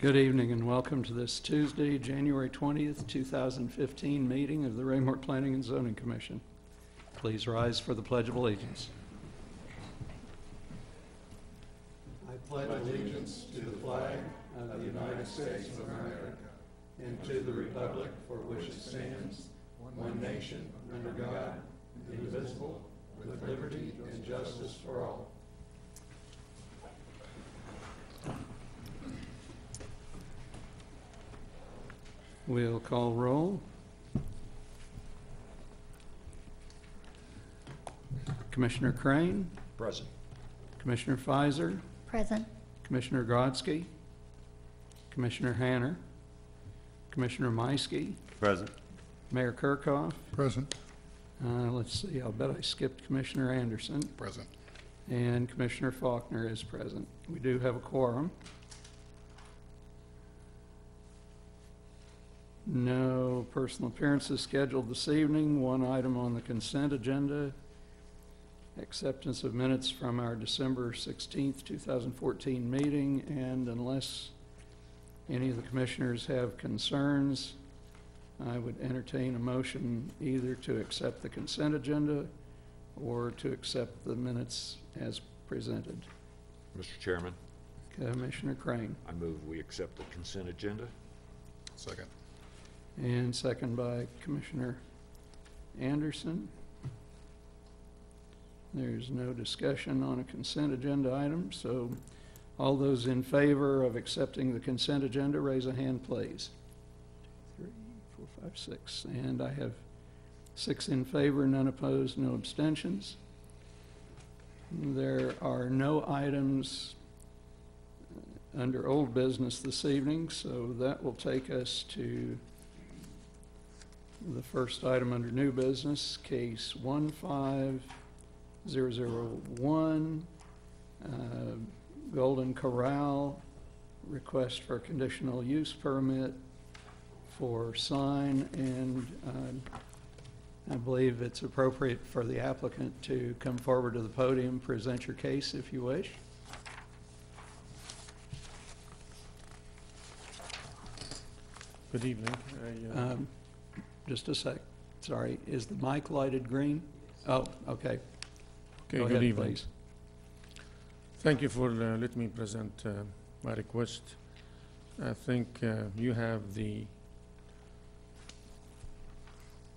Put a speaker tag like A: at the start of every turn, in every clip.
A: Good evening and welcome to this Tuesday, January 20th, 2015 meeting of the Raymore Planning and Zoning Commission. Please rise for the Pledge of Allegiance. I pledge allegiance to the flag of the United States of America and to the republic for which it stands, one nation, under God, indivisible, with liberty and justice for all. We'll call roll. Commissioner Crane.
B: Present.
A: Commissioner Fizer.
C: Present. Commissioner
A: Grodsky. Commissioner Hanner. Commissioner Meiske.
B: Present.
A: Mayor Kirchhoff.
D: Present.
A: Let's see, I'll bet I skipped Commissioner Anderson.
D: Present.
A: And Commissioner Faulkner is present. We do have a quorum. No personal appearances scheduled this evening. One item on the consent agenda, acceptance of minutes from our December 16th, 2014 meeting, and unless any of the commissioners have concerns, I would entertain a motion either to accept the consent agenda or to accept the minutes as presented.
B: Mr. Chairman,
A: Commissioner Crane.
B: I move we accept the consent agenda.
D: Second.
A: And second by Commissioner Anderson. There's no discussion on a consent agenda item, so all those in favor of accepting the consent agenda, raise a hand, please. 3, 4, 5, 6. And I have 6 in favor, none opposed, no abstentions. There are no items under old business this evening, so that will take us to the first item under new business, case 15001, Golden Corral, request for conditional use permit for sign, and I believe it's appropriate for the applicant to come forward to the podium, present your case if you wish.
E: Good evening.
A: Just a sec. Sorry. Is the mic lighted green? Oh, okay.
E: Okay,
A: Go
E: good
A: ahead,
E: evening.
A: Please.
E: Thank you for letting me present my request. I think you have the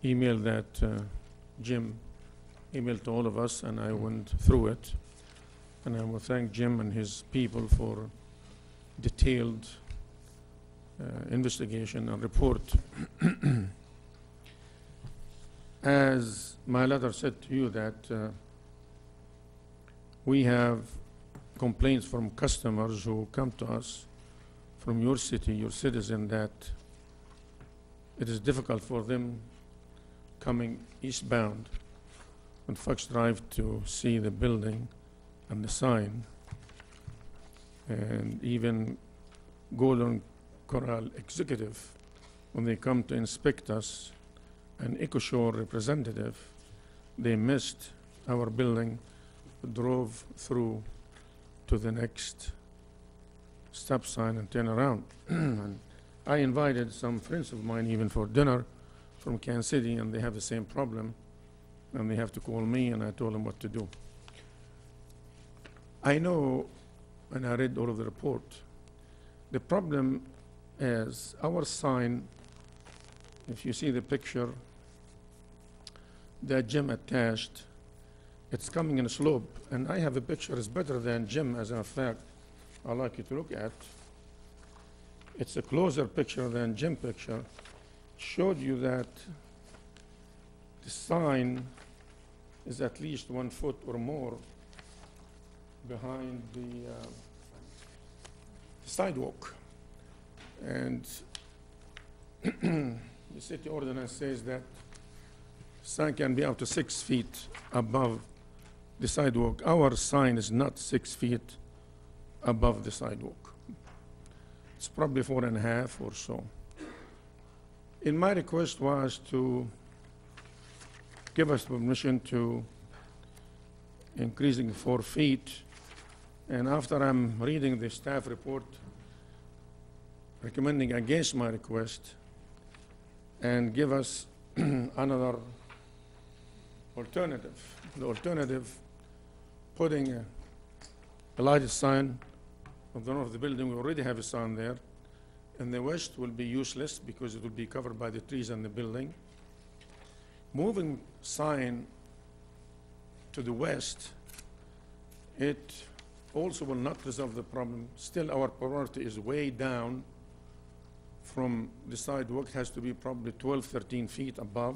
E: email that Jim emailed to all of us, and I went through it. And I will thank Jim and his people for detailed investigation and report. As my letter said to you, that we have complaints from customers who come to us from your city, your citizen, that it is difficult for them coming eastbound on Fox Drive to see the building and the sign, and even Golden Corral executive, when they come to inspect us, an EcoShore representative, they missed our building, drove through to the next stop sign and turn around. And I invited some friends of mine even for dinner from Kansas City, and they have the same problem, and they have to call me, and I told them what to do. I know, and I read all of the report, the problem is our sign. If you see the picture that Jim attached, it's coming in a slope, and I have a picture that's better than Jim, as a fact, I'd like you to look at. It's a closer picture than Jim's picture. Showed you that the sign is at least 1 foot or more behind the sidewalk. And the city ordinance says that sign can be up to 6 feet above the sidewalk. Our sign is not 6 feet above the sidewalk. It's probably 4.5 or so. And my request was to give us permission to increasing 4 feet. And after I'm reading the staff report, recommending against my request and give us another alternative. The alternative, putting a lighted sign on the north of the building. We already have a sign there. And the west will be useless because it will be covered by the trees and the building. Moving sign to the west, it also will not resolve the problem. Still, our priority is way down from the sidewalk. It has to be probably 12, 13 feet above,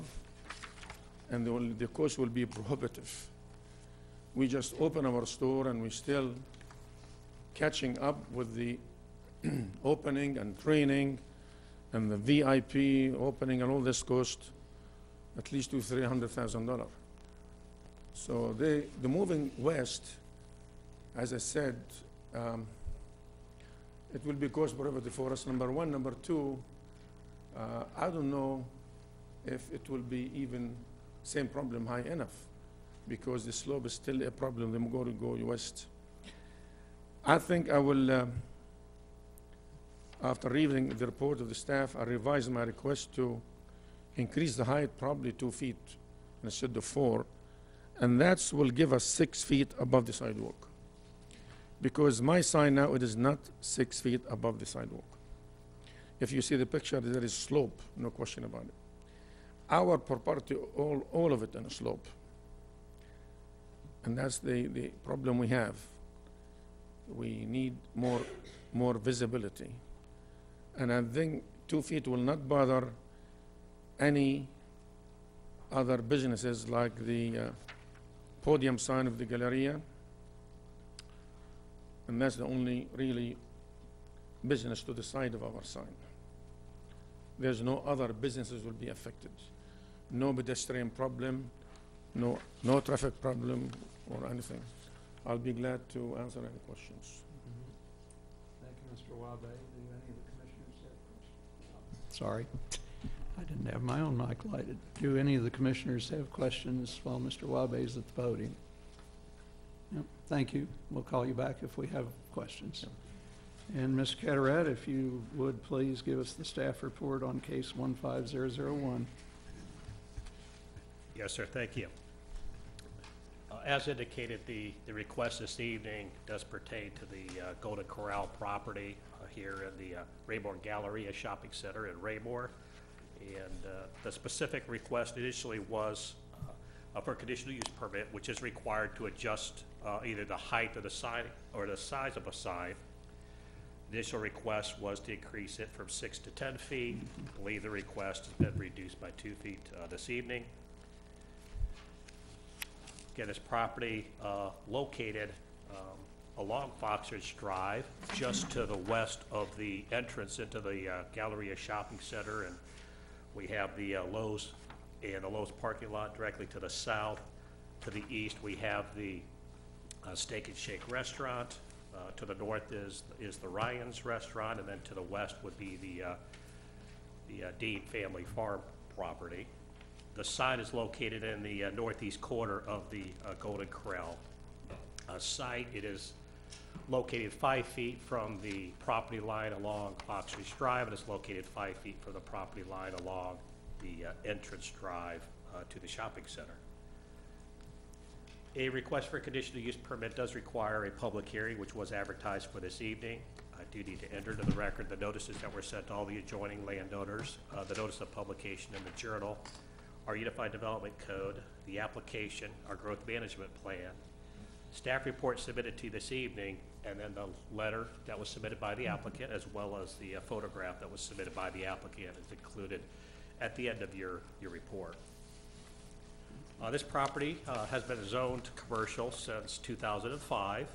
E: and the cost will be prohibitive. We just open our store and we're still catching up with the opening and training and the VIP opening, and all this cost at least $200,000-300,000. So the moving west, as I said, it will be cost prohibitive for us, number one. Number two, I don't know if it will be even same problem high enough, because the slope is still a problem. They're going to go west. I think I will, after reading the report of the staff, I revise my request to increase the height probably 2 feet instead of 4, and that will give us 6 feet above the sidewalk. Because my sign now, it is not 6 feet above the sidewalk. If you see the picture, there is slope, no question about it. Our property, all of it on a slope. And that's the problem we have. We need more visibility. And I think 2 feet will not bother any other businesses like the podium sign of the Galleria. And that's the only really business to the side of our sign. There's no other businesses will be affected. No pedestrian problem, no traffic problem or anything. I'll be glad to answer any questions.
A: Thank you, Mr. Wabe. Do any of the commissioners have questions? Sorry, I didn't have my own mic lighted. Do any of the commissioners have questions while Mr. Wabe is at the podium? Yep, thank you. We'll call you back if we have questions. And Ms. Cataract, if you would please give us the staff report on case 15001.
D: Yes, sir. Thank you. As indicated, the request this evening does pertain to the Golden Corral property here in the Raymore Galleria Shopping Center in Raymore. And the specific request initially was for a conditional use permit, which is required to adjust either the height of the sign or the size of a sign. The initial request was to increase it from 6 to 10 feet. I believe the request has been reduced by 2 feet this evening. Again, this property located along Foxridge Drive, just to the west of the entrance into the Galleria Shopping Center, and we have the Lowe's and the Lowe's parking lot directly to the south. To the east, we have the Steak and Shake restaurant. To the north is the Ryan's restaurant, and then to the west would be the Dean Family Farm property. The sign is located in the northeast corner of the Golden Corral site. It is located 5 feet from the property line along Foxridge Drive, and it's located 5 feet from the property line along the entrance drive to the shopping center. A request for a conditional use permit does require a public hearing, which was advertised for this evening. I do need to enter into the record the notices that were sent to all the adjoining landowners, the notice of publication in the Journal, our Unified Development Code, the application, our growth management plan, staff report submitted to you this evening, and then the letter that was submitted by the applicant, as well as the photograph that was submitted by the applicant, is included at the end of your report. This property has been zoned commercial since 2005.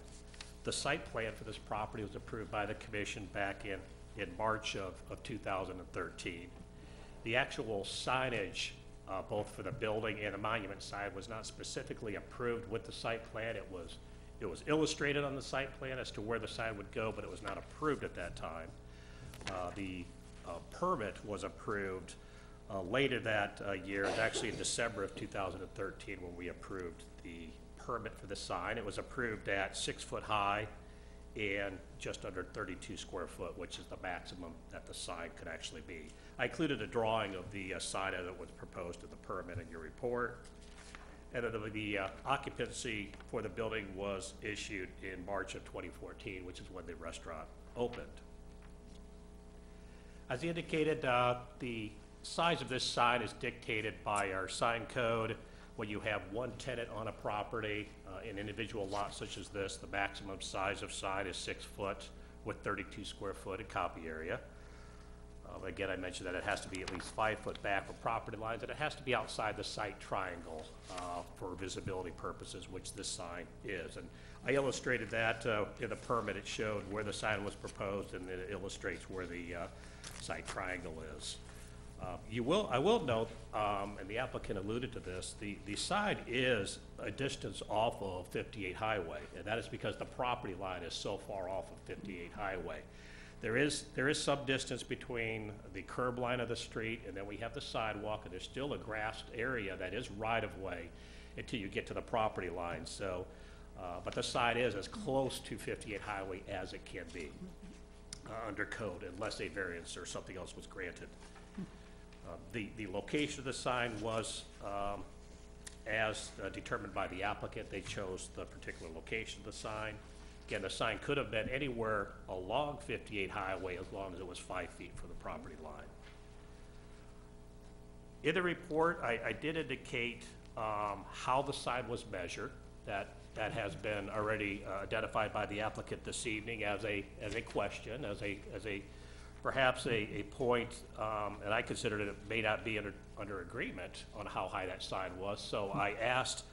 D: The site plan for this property was approved by the commission back in March of 2013. The actual signage, both for the building and the monument side, was not specifically approved with the site plan. It was illustrated on the site plan as to where the sign would go, but it was not approved at that time. The permit was approved later that year. It was actually in December of 2013 when we approved the permit for the sign. It was approved at 6 foot high and just under 32 square foot, which is the maximum that the sign could actually be. I included a drawing of the sign as it was proposed in the permit in your report. And then the occupancy for the building was issued in March of 2014, which is when the restaurant opened. As indicated, the size of this sign is dictated by our sign code. When you have one tenant on a property, in individual lots such as this, the maximum size of sign is 6 foot with 32 square foot in copy area. Again, I mentioned that it has to be at least 5 foot back from property lines, and it has to be outside the site triangle for visibility purposes, which this sign is. And I illustrated that in the permit. It showed where the sign was proposed, and it illustrates where the site triangle is. I will note, and the applicant alluded to this, the sign is a distance off of 58 Highway, and that is because the property line is so far off of 58 Highway. There is some distance between the curb line of the street, and then we have the sidewalk, and there's still a grassed area that is right-of-way until you get to the property line. So, but the sign is as close to 58 Highway as it can be under code, unless a variance or something else was granted. The location of the sign was as determined by the applicant. They chose the particular location of the sign. Again, the sign could have been anywhere along 58 Highway as long as it was 5 feet from the property line. In the report, I did indicate how the sign was measured. That has been already identified by the applicant this evening as a question, as a perhaps a point, and I considered it may not be under agreement on how high that sign was. So I asked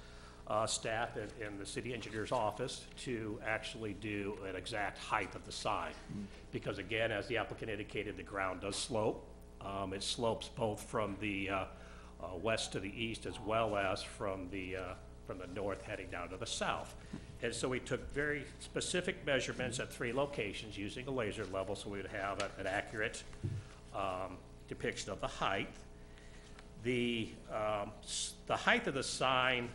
D: staff in the city engineer's office to actually do an exact height of the sign. Because again, as the applicant indicated, the ground does slope. It slopes both from the west to the east as well as from the north heading down to the south. And so we took very specific measurements at 3 locations using a laser level, so we would have an accurate depiction of the height. The height of the sign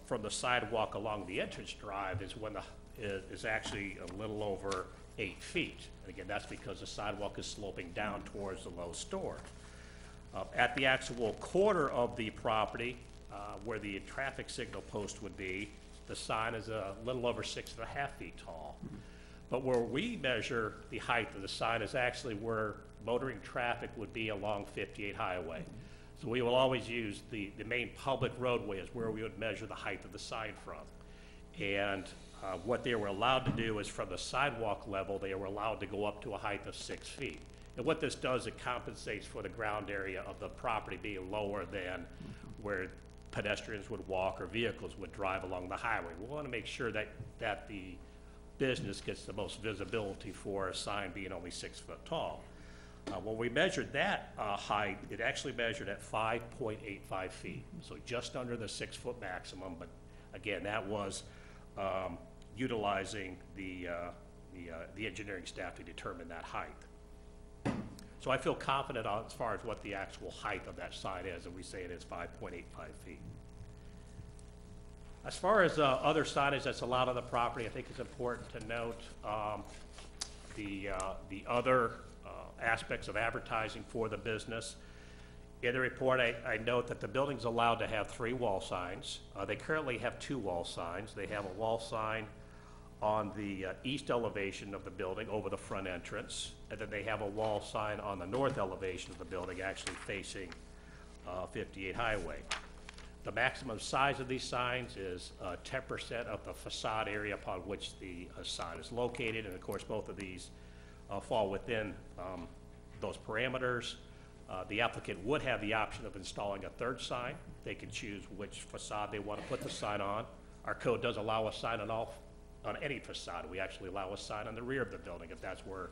D: from the sidewalk along the entrance drive is actually a little over 8 feet. And again, that's because the sidewalk is sloping down towards the Lowe's store. At the actual corner of the property, where the traffic signal post would be, the sign is a little over 6.5 feet tall. But where we measure the height of the sign is actually where motoring traffic would be along 58 Highway. So we will always use the main public roadway as where we would measure the height of the sign from. And what they were allowed to do is from the sidewalk level, they were allowed to go up to a height of 6 feet. And what this does, it compensates for the ground area of the property being lower than where pedestrians would walk or vehicles would drive along the highway. We want to make sure that the business gets the most visibility for a sign being only 6 foot tall. When we measured that height, it actually measured at 5.85 feet, so just under the 6 foot maximum. But again, that was utilizing the engineering staff to determine that height. So I feel confident as far as what the actual height of that sign is, and we say it is 5.85 feet. As far as other signage that's allowed on the property, I think it's important to note the other aspects of advertising for the business. In the report, I note that the building's allowed to have 3 wall signs. They currently have 2 wall signs. They have a wall sign on the east elevation of the building over the front entrance, and then they have a wall sign on the north elevation of the building actually facing 58 Highway. The maximum size of these signs is 10% of the facade area upon which the sign is located, and of course both of these fall within those parameters. The applicant would have the option of installing a 3rd sign. They can choose which facade they want to put the sign on. Our code does allow a sign on any facade. We actually allow a sign on the rear of the building if that's where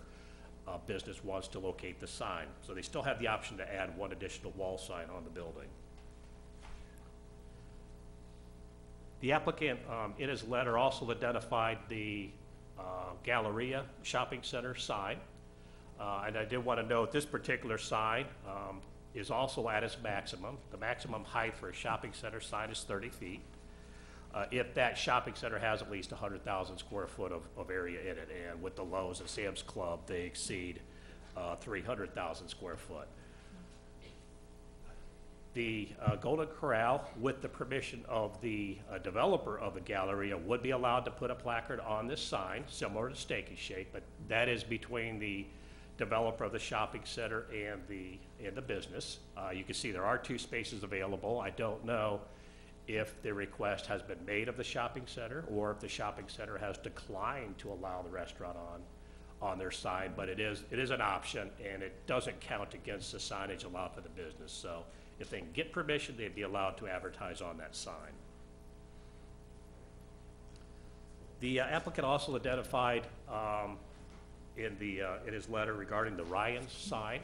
D: a business wants to locate the sign. So they still have the option to add 1 additional wall sign on the building. The applicant, in his letter, also identified the Galleria Shopping Center sign. And I did want to note this particular sign is also at its maximum. The maximum height for a shopping center sign is 30 feet. if that shopping center has at least 100,000 square foot of area in it. And with the Lowe's and Sam's Club, they exceed 300,000 square foot. The Golden Corral, with the permission of the developer of the Galleria, would be allowed to put a placard on this sign, similar to Steak and Shake, but that is between the developer of the shopping center and the business. You can see there are 2 spaces available. I don't know if the request has been made of the shopping center or if the shopping center has declined to allow the restaurant on their sign, but it is an option, and it doesn't count against the signage allowed for the business. So if they can get permission, they'd be allowed to advertise on that sign. The applicant also identified in his letter regarding the Ryan's sign,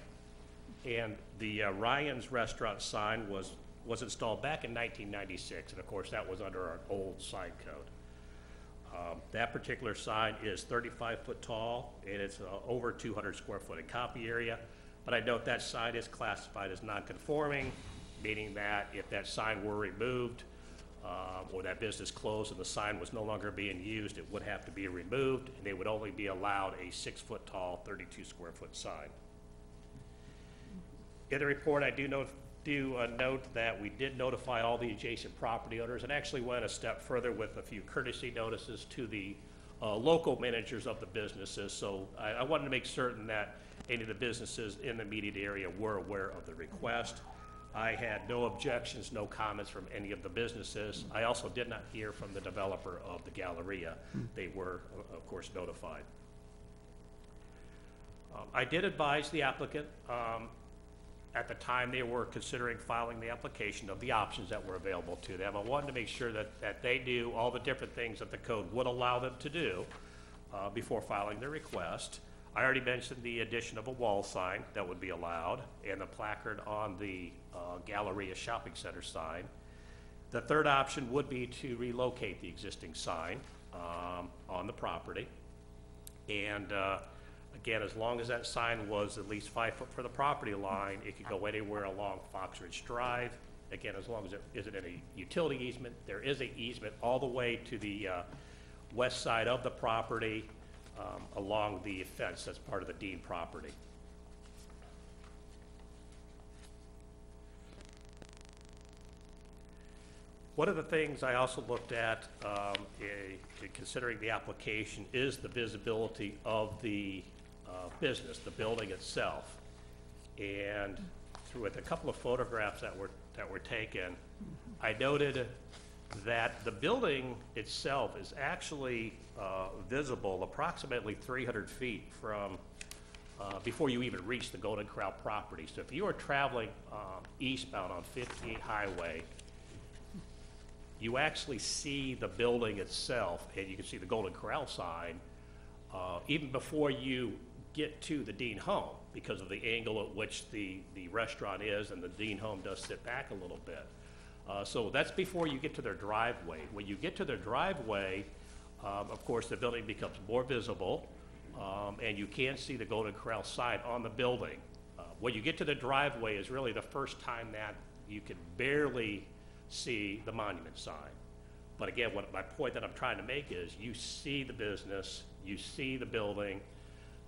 D: and the Ryan's restaurant sign was installed back in 1996, and of course that was under our old sign code. That particular sign is 35-foot tall, and it's over 200 square foot in copy area. But I note that sign is classified as non-conforming, meaning that if that sign were removed or that business closed and the sign was no longer being used, it would have to be removed, and they would only be allowed a 6-foot tall, 32 square foot sign. In the report, I do note that we did notify all the adjacent property owners and actually went a step further with a few courtesy notices to the local managers of the businesses. So I wanted to make certain that any of the businesses in the immediate area were aware of the request. I had no objections, no comments from any of the businesses. I also did not hear from the developer of the Galleria. They were, of course, notified. I did advise the applicant at the time they were considering filing the application of the options that were available to them. I wanted to make sure that they knew all the different things that the code would allow them to do before filing their request. I already mentioned the addition of a wall sign that would be allowed and the placard on the Galleria Shopping Center sign. The third option would be to relocate the existing sign on the property. And again, as long as that sign was at least 5 foot from the property line, it could go anywhere along Fox Ridge Drive. Again, as long as it isn't in a utility easement, there is an easement all the way to the west side of the property along the fence that's part of the Dean property. One of the things I also looked at considering the application is the visibility of the business, the building itself. And through a couple of photographs that were taken, I noted that the building itself is actually visible approximately 300 feet from before you even reach the Golden Corral property. So if you are traveling eastbound on 58 Highway, you actually see the building itself, and you can see the Golden Corral sign even before you get to the Dean home, because of the angle at which the restaurant is, and the Dean home does sit back a little bit. So that's before you get to their driveway. When you get to their driveway, of course, the building becomes more visible, and you can see the Golden Corral sign on the building. When you get to the driveway is really the first time that you can barely see the monument sign. But again, my point that I'm trying to make is you see the business, you see the building.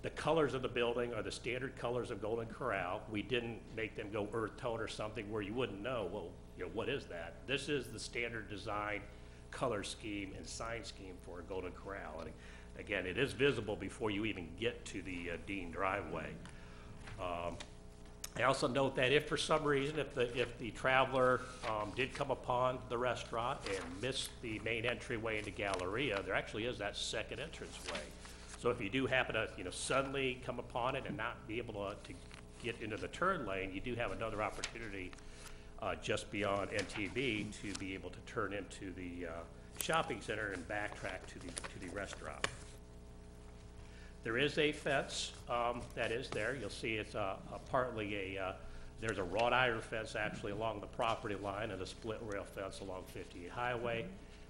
D: The colors of the building are the standard colors of Golden Corral. We didn't make them go earth tone or something where you wouldn't know, well, you know, what is that? This is the standard design, color scheme, and sign scheme for a Golden Corral. And again, it is visible before you even get to the Dean driveway. I also note that if for some reason, if the traveler did come upon the restaurant and missed the main entryway into Galleria, there actually is that second entranceway. So if you do happen to, suddenly come upon it and not be able to get into the turn lane, you do have another opportunity just beyond NTV to be able to turn into the shopping center and backtrack to the restaurant. There is a fence that is there. You'll see it's partly there's a wrought iron fence actually along the property line and a split rail fence along 58 Highway.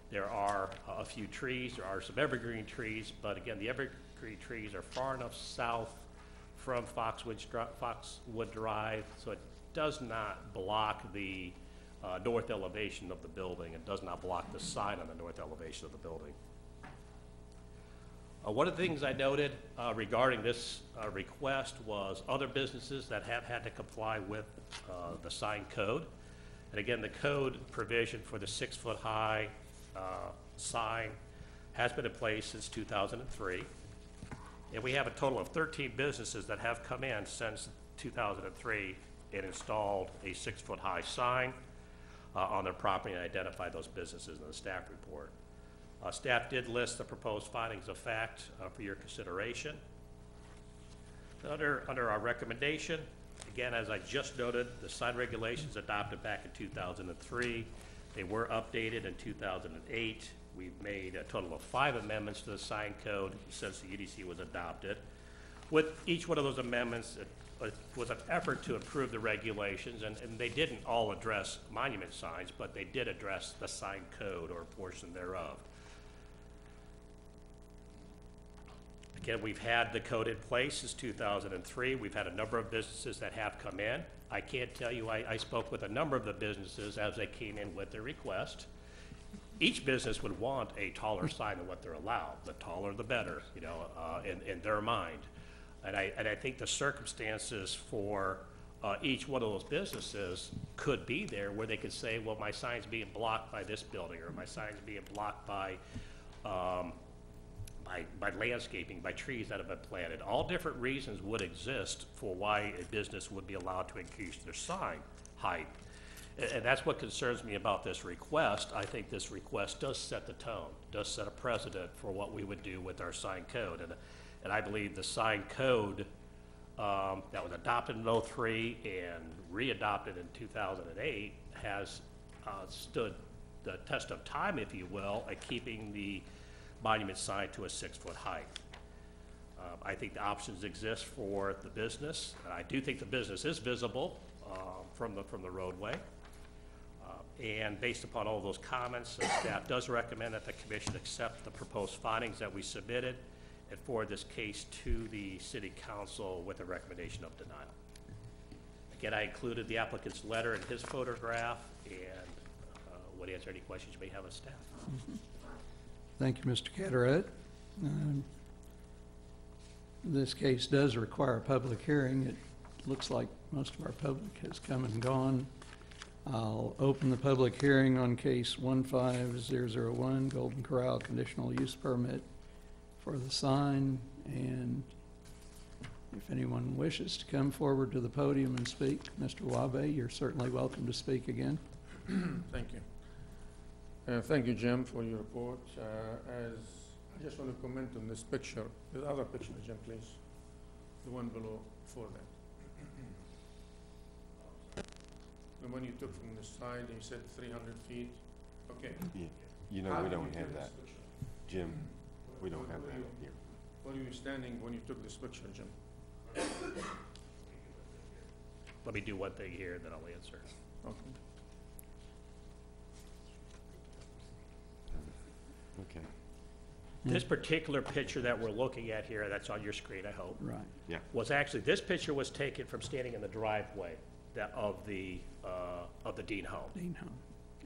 D: There are a few trees. There are some evergreen trees, but again, the evergreen trees are far enough south from Foxwood Drive, so it does not block the north elevation of the building and does not block the sign on the north elevation of the building. One of the things I noted regarding this request was other businesses that have had to comply with the sign code. And again, the code provision for the 6-foot-high sign has been in place since 2003. And we have a total of 13 businesses that have come in since 2003 and installed a 6-foot-high sign on their property and identified those businesses in the staff report. Staff did list the proposed findings of fact for your consideration. Under our recommendation, again, as I just noted, the sign regulations adopted back in 2003. They were updated in 2008. We've made a total of 5 amendments to the sign code since the UDC was adopted. With each one of those amendments, it was an effort to improve the regulations, and they didn't all address monument signs, but they did address the sign code or a portion thereof. Again, we've had the code in place since 2003. We've had a number of businesses that have come in. I can't tell you, I spoke with a number of the businesses as they came in with their request. Each business would want a taller sign than what they're allowed. The taller, the better, you know, in their mind. And I think the circumstances for each one of those businesses could be there where they could say, well, my sign's being blocked by this building, or my sign's being blocked by landscaping, by trees that have been planted. All different reasons would exist for why a business would be allowed to increase their sign height. And that's what concerns me about this request. I think this request does set the tone, does set a precedent for what we would do with our sign code. And I believe the sign code that was adopted in 2003 and re-adopted in 2008 has stood the test of time, if you will, at keeping the monument sign to a 6-foot height. I think the options exist for the business. I do think the business is visible from the roadway. And based upon all those comments, staff does recommend that the commission accept the proposed findings that we submitted and forward this case to the city council with a recommendation of denial. Again, I included the applicant's letter and his photograph, and would answer any questions you may have of staff.
A: Thank you, Mr. Carteret. This case does require a public hearing. It looks like most of our public has come and gone. I'll open the public hearing on case 15001, Golden Corral Conditional Use Permit for the sign. And if anyone wishes to come forward to the podium and speak, Mr. Wabe, you're certainly welcome to speak again.
E: Thank you. Thank you, Jim, for your report. I just want to comment on this picture. The other picture, Jim, please. The one below for that. The one you took from the side, you said 300 feet. Okay.
F: Yeah. You know, we don't have that. Jim, we don't have that here.
E: Where were you standing when you took this picture, Jim?
D: Let me do one thing here, then I'll answer.
E: Okay.
F: Okay.
D: This particular picture that we're looking at here, that's on your screen, I hope,
A: Right.
F: Yeah.
D: was actually, this picture was taken from standing in the driveway of the Dean home.
A: Dean Home.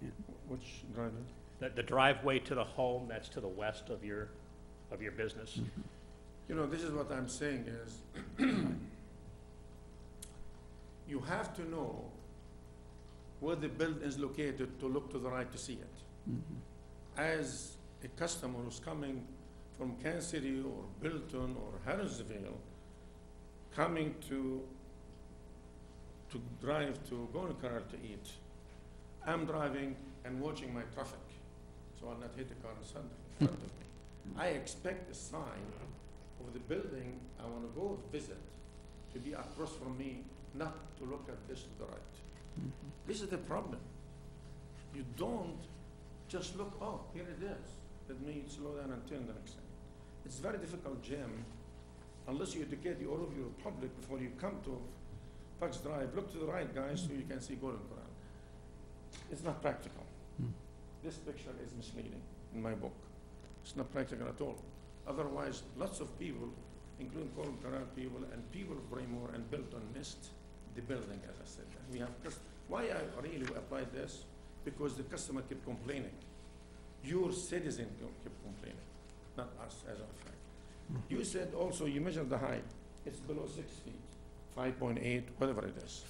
A: Yeah.
E: Which driver?
D: The driveway to the home that's to the west of your business.
A: Mm-hmm.
E: You know, this is what I'm saying is, you have to know where the building is located to look to the right to see it.
A: Mhm.
E: As a customer who's coming from Kansas City or Bilton or Harrisville, coming to drive to Golden Corral to eat, I'm driving and watching my traffic, so I'll not hit the car in front of me. I expect a sign of the building I want to go visit to be across from me, not to look at this to the right.
A: Mhm.
E: This is the problem. You don't just look, oh, here it is. Let me slow down and turn the next thing. It's very difficult, Jim, unless you educate all of your public before you come to Fox Drive. Look to the right, guys, so you can see Golden Corral. It's not practical.
A: Mm.
E: This picture is misleading in my book. It's not practical at all. Otherwise, lots of people, including Golden Corral people and people of Braymore and Bilton, missed the building, as I said. And we have Why I really applied this? Because the customer kept complaining. Your citizen kept complaining, not us, as a fact. You said also, you measured the height. It's below 6 feet, 5.8, whatever it is.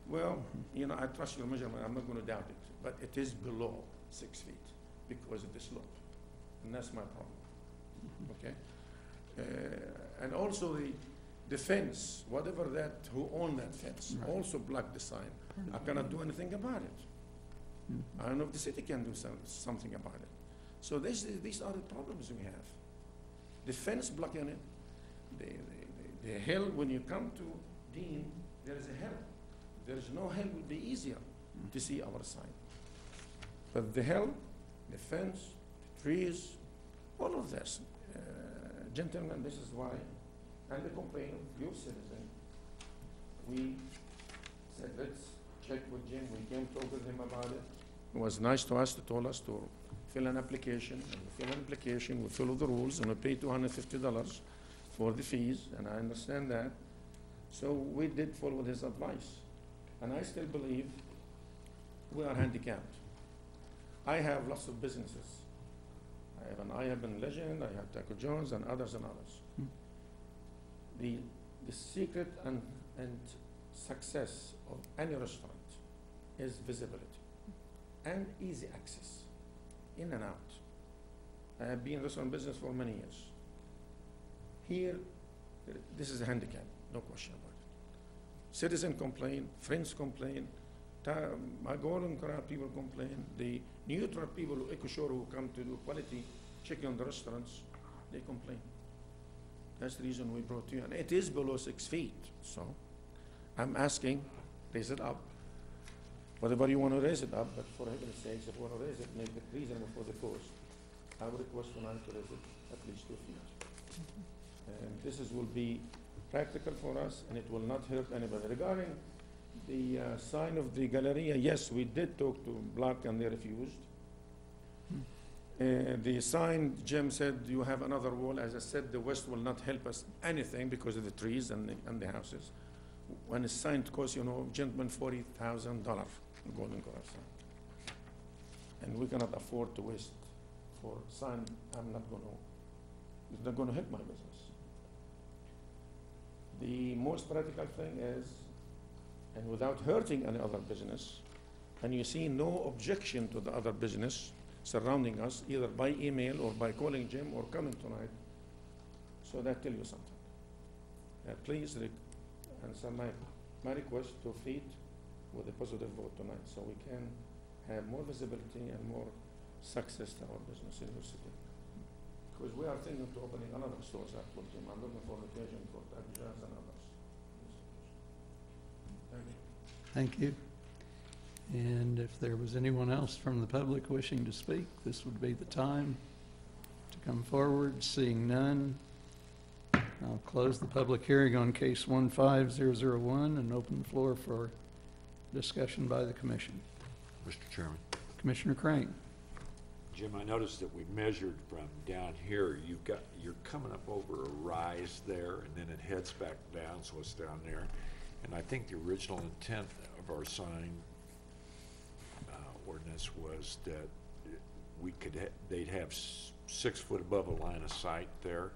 E: Well, you know, I trust your measurement. I'm not going to doubt it. But it is below 6 feet because of the slope. And that's my problem. Okay? And also the fence, whatever that, who owned that fence,
A: Right.
E: also blocked the sign. I cannot do anything about it. I don't know if the city can do something about it. So these are the problems we have. The fence blocking it, the hill, when you come to Dean, there is a hill. There is no hill, it would be easier to see our sign. But the hill, the fence, the trees, all of this, gentlemen, this is why, and the complaint of your citizen, we said, let's check with Jim. We came talk with him about it. It was nice to us, to told us to fill an application, and we fill an application, we follow the rules, and we pay $250 for the fees, and I understand that. So we did follow his advice. And I still believe we are handicapped. I have lots of businesses. I have an IAB Legend, I have Taco John's, and others and others. The secret and success of any restaurant is visibility and easy access, in and out. I have been in the restaurant business for many years. Here, this is a handicap, no question about it. Citizens complain, friends complain, my Golden Corral people complain, the neutral people who EcoShore who come to do quality checking on the restaurants, they complain. That's the reason we brought you, and it is below 6 feet, so I'm asking, raise it up. Whatever you want to raise it up, but for heaven's sakes, if you want to raise it, make it reasonable for the post. I would request tonight to raise it at least 2 feet. And this will be practical for us, and it will not hurt anybody. Regarding the sign of the Galleria, yes, we did talk to Block, and they refused. The sign, Jim said, you have another wall. As I said, the west will not help us anything because of the trees and the houses. When it's signed, costs, you know, gentlemen, $40,000, Golden Corral sign. And we cannot afford to waste for sign. It's not going to help my business. The most practical thing is, and without hurting any other business, and you see no objection to the other business surrounding us, either by email or by calling Jim or coming tonight, so that tell you something. Please answer my request to feed with a positive vote tonight, so we can have more visibility and more success to our business in your city. Because we are thinking to opening another stores at Jim. I'm looking for location for Taco and others. Thank you.
A: Thank you. And if there was anyone else from the public wishing to speak, this would be the time to come forward. Seeing none, I'll close the public hearing on case 15001 and open the floor for discussion by the commission.
B: Mr. Chairman.
A: Commissioner Crane.
B: Jim, I noticed that we measured from down here, you're coming up over a rise there, and then it heads back down, so it's down there. And I think the original intent of our sign ordinance was that we could, they'd have 6 foot above a line of sight there.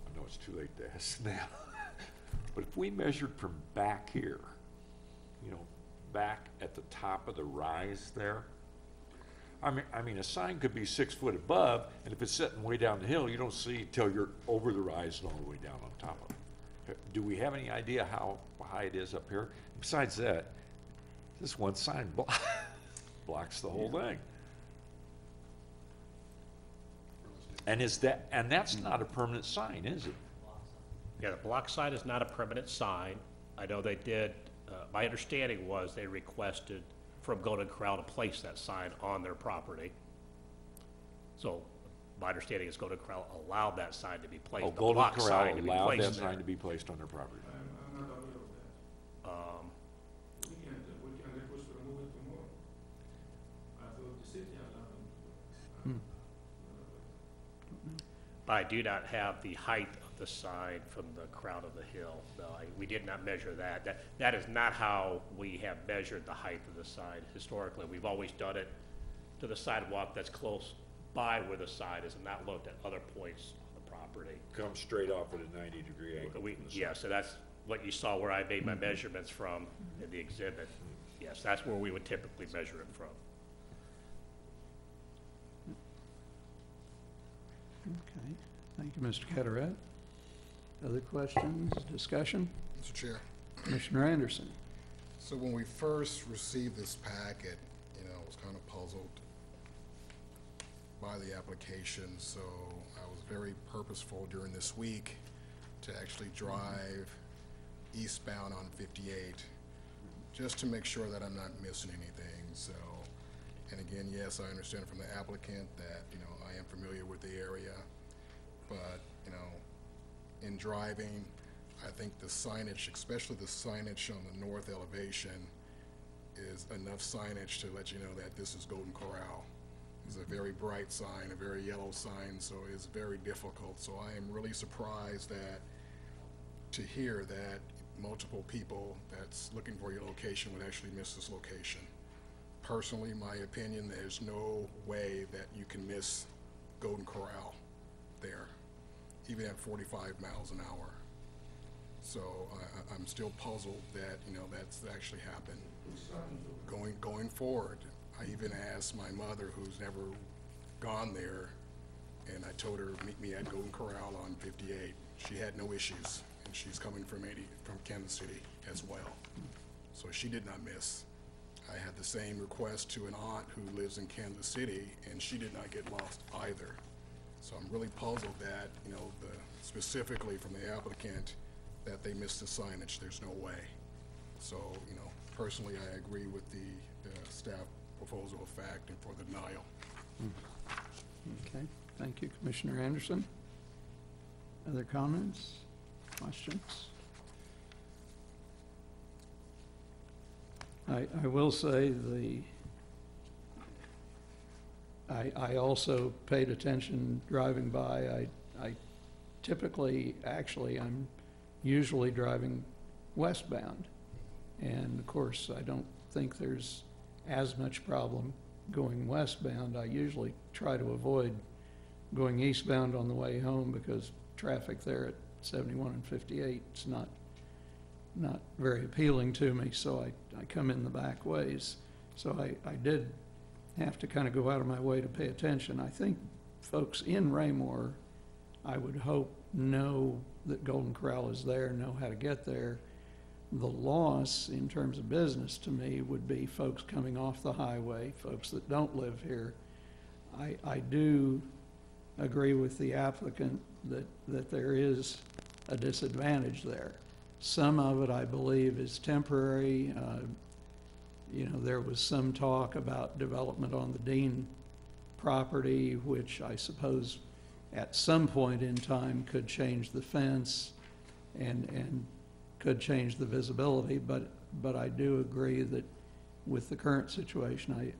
B: I know it's too late to ask now, but if we measured from back here, you know, back at the top of the rise there, I mean, a sign could be 6 foot above, and if it's sitting way down the hill, you don't see till you're over the rise and all the way down on top of it. Do we have any idea how high it is up here? Besides that, this one sign blocks the whole thing. And that's not a permanent sign, is it?
D: Yeah, the block sign is not a permanent sign. I know they did, my understanding was they requested from Golden Corral to place that sign on their property. So my understanding is Golden Corral allowed that sign to be placed.
B: Oh,
D: the
B: Golden
D: block
B: Corral
D: sign to be
B: allowed
D: placed
B: that
D: there.
B: sign to be placed on their property.
E: I'm not aware of that. We can request to remove it tomorrow. I thought the city allowed them.
D: I do not have the height of the sign from the crown of the hill. No, we did not measure that. That is not how we have measured the height of the sign historically. We've always done it to the sidewalk that's close by where the sign is and not looked at other points on the property.
B: Come straight off at a 90-degree angle.
D: Yeah, so that's what you saw where I made my measurements from in the exhibit. Yes, that's where we would typically measure it from.
A: Okay, thank you, Mr. Carteret. Other questions, discussion?
G: Mr. Chair,
A: Commissioner Anderson?
G: so when we first received this packet, I was kind of puzzled by the application, so I was very purposeful during this week to actually drive eastbound on 58, just to make sure that I'm not missing anything, so. And again, yes, I understand from the applicant that, I am familiar with the area, but, in driving, I think the signage, especially the signage on the north elevation, is enough signage to let you know that this is Golden Corral. It's a very bright sign, a very yellow sign, so it's very difficult. So I am really surprised to hear that multiple people that's looking for your location would actually miss this location. Personally, my opinion, there's no way that you can miss Golden Corral there, even at 45 miles an hour. So I'm still puzzled that, that's actually happened. Going forward, I even asked my mother, who's never gone there, and I told her, meet me at Golden Corral on 58. She had no issues, and she's coming from Kansas City as well. So she did not miss. I had the same request to an aunt who lives in Kansas City, and she did not get lost either. So I'm really puzzled that, specifically from the applicant, that they missed the signage. There's no way. So, personally, I agree with the staff proposal of fact and for the denial.
A: Okay, thank you, Commissioner Anderson. Other comments, questions? I will say I also paid attention driving by. I typically, actually, I'm usually driving westbound. And of course, I don't think there's as much problem going westbound. I usually try to avoid going eastbound on the way home because traffic there at 71 and 58 is not very appealing to me, so I come in the back ways. So I did have to kind of go out of my way to pay attention. I think folks in Raymore, I would hope, know that Golden Corral is there, know how to get there. The loss in terms of business to me would be folks coming off the highway, folks that don't live here. I do agree with the applicant that there is a disadvantage there. Some of it, I believe, is temporary. There was some talk about development on the Dean property, which I suppose at some point in time could change the fence and could change the visibility, but I do agree that with the current situation,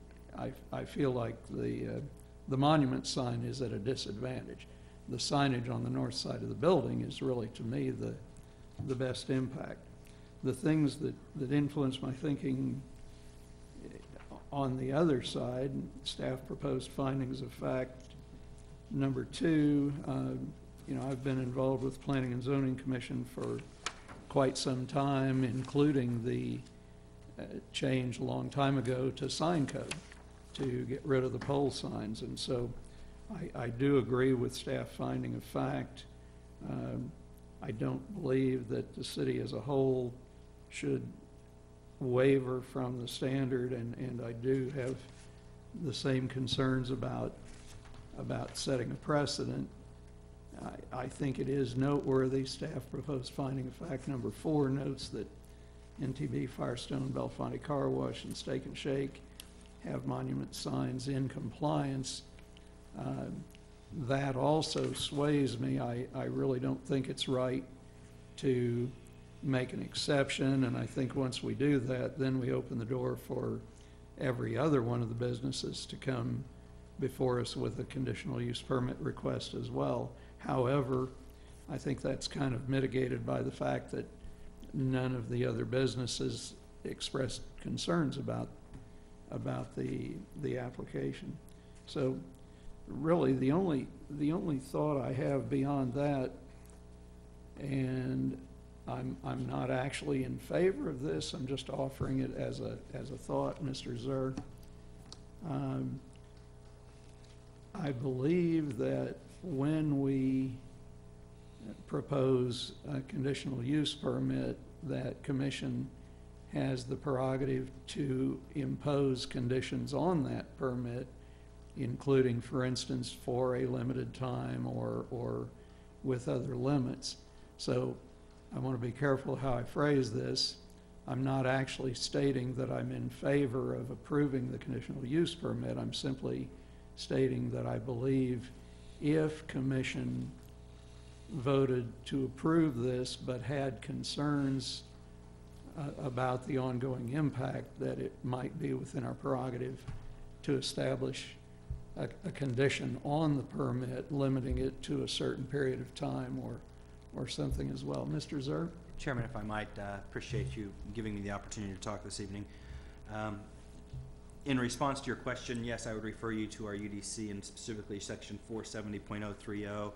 A: I feel like the monument sign is at a disadvantage. The signage on the north side of the building is really, to me, the best impact. The things that influence my thinking on the other side, staff proposed findings of fact number 2, I've been involved with Planning and Zoning Commission for quite some time, including the change a long time ago to sign code to get rid of the pole signs. And so I do agree with staff finding of fact. I don't believe that the city as a whole should waver from the standard, and I do have the same concerns about setting a precedent. I think it is noteworthy. Staff proposed finding of fact number 4 notes that NTB, Firestone, Belfonte Car Wash, and Steak and Shake have monument signs in compliance. That also sways me. I really don't think it's right to make an exception, and I think once we do that, then we open the door for every other one of the businesses to come before us with a conditional use permit request as well. However, I think that's kind of mitigated by the fact that none of the other businesses expressed concerns about the application. So really, the only thought I have beyond that, and I'm not actually in favor of this, I'm just offering it as a thought, Mr. Zur. I believe that when we propose a conditional use permit, that commission has the prerogative to impose conditions on that permit, including, for instance, for a limited time or with other limits. So I want to be careful how I phrase this. I'm not actually stating that I'm in favor of approving the conditional use permit. I'm simply stating that I believe if commission voted to approve this but had concerns about the ongoing impact, that it might be within our prerogative to establish a condition on the permit limiting it to a certain period of time or something as well. Mr. Zur?
H: Chairman, if I might, appreciate you giving me the opportunity to talk this evening. In response to your question, yes, I would refer you to our UDC and specifically section 470.030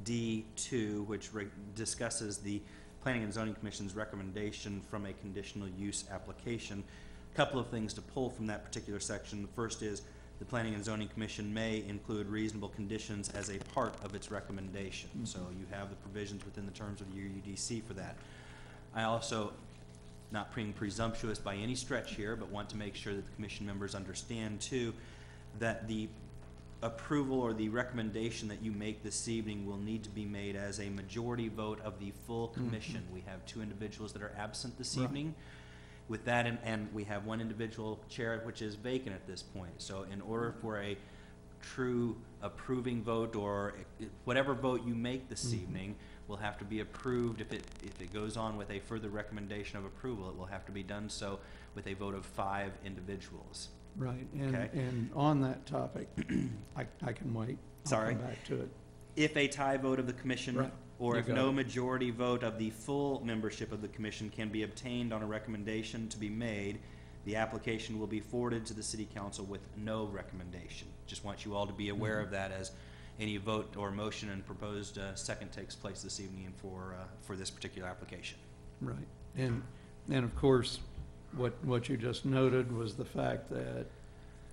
H: D2, which discusses the Planning and Zoning Commission's recommendation from a conditional use application. A couple of things to pull from that particular section. The first is the Planning and Zoning Commission may include reasonable conditions as a part of its recommendation. Mm-hmm. So you have the provisions within the terms of your UDC for that. I also, not being presumptuous by any stretch here, but want to make sure that the commission members understand too that the approval or the recommendation that you make this evening will need to be made as a majority vote of the full commission. Mm-hmm. We have 2 individuals that are absent this evening. With that, and we have 1 individual chair which is vacant at this point. So in order for a true approving vote or whatever vote you make this evening will have to be approved. If it goes on with a further recommendation of approval, it will have to be done so with a vote of 5 individuals.
A: Right,
H: Okay.
A: and on that topic, I can wait.
H: Sorry.
A: I'll come back to it.
H: If a tie vote of the commission,
A: Right.
H: or
A: You
H: if
A: got
H: no
A: it.
H: majority vote of the full membership of the commission can be obtained on a recommendation to be made, the application will be forwarded to the city council with no recommendation. Just want you all to be aware of that as any vote or motion and proposed second takes place this evening for this particular application.
A: Right, and of course, what you just noted was the fact that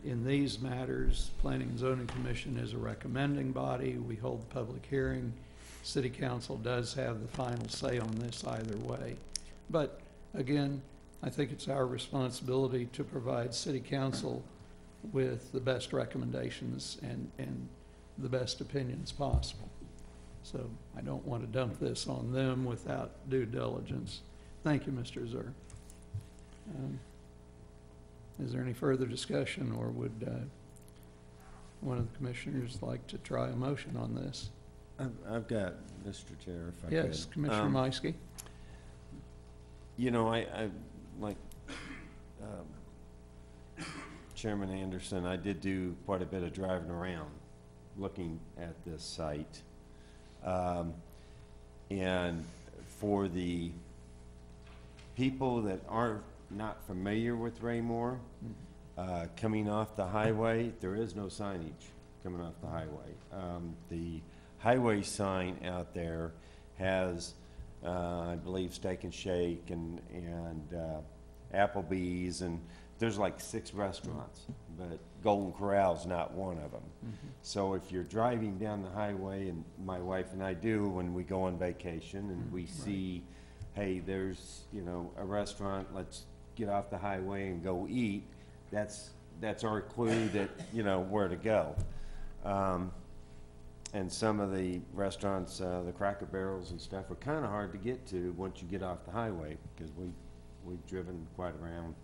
A: in these matters, Planning and Zoning Commission is a recommending body. We hold the public hearing. City Council does have the final say on this either way. But again, I think it's our responsibility to provide City Council with the best recommendations and the best opinions possible. So I don't want to dump this on them without due diligence. Thank you, Mr. Zur. Is there any further discussion, or would one of the commissioners like to try a motion on this?
F: I've got, Mr. Chair, if I could.
A: Yes, Commissioner Meiske.
F: You know, I like Chairman Anderson, I did do quite a bit of driving around looking at this site. And for the people that are not familiar with Raymore, coming off the highway, there is no signage coming off the highway. The highway sign out there has, I believe, Steak and Shake and Applebee's, and there's like 6 restaurants, but Golden Corral's not one of them. So if you're driving down the highway, and my wife and I do when we go on vacation, and we see, hey, there's, you know, a restaurant, let's get off the highway and go eat, that's our clue that, you know, where to go. And some of the restaurants, the Cracker Barrels and stuff, are kind of hard to get to once you get off the highway, because we've driven quite around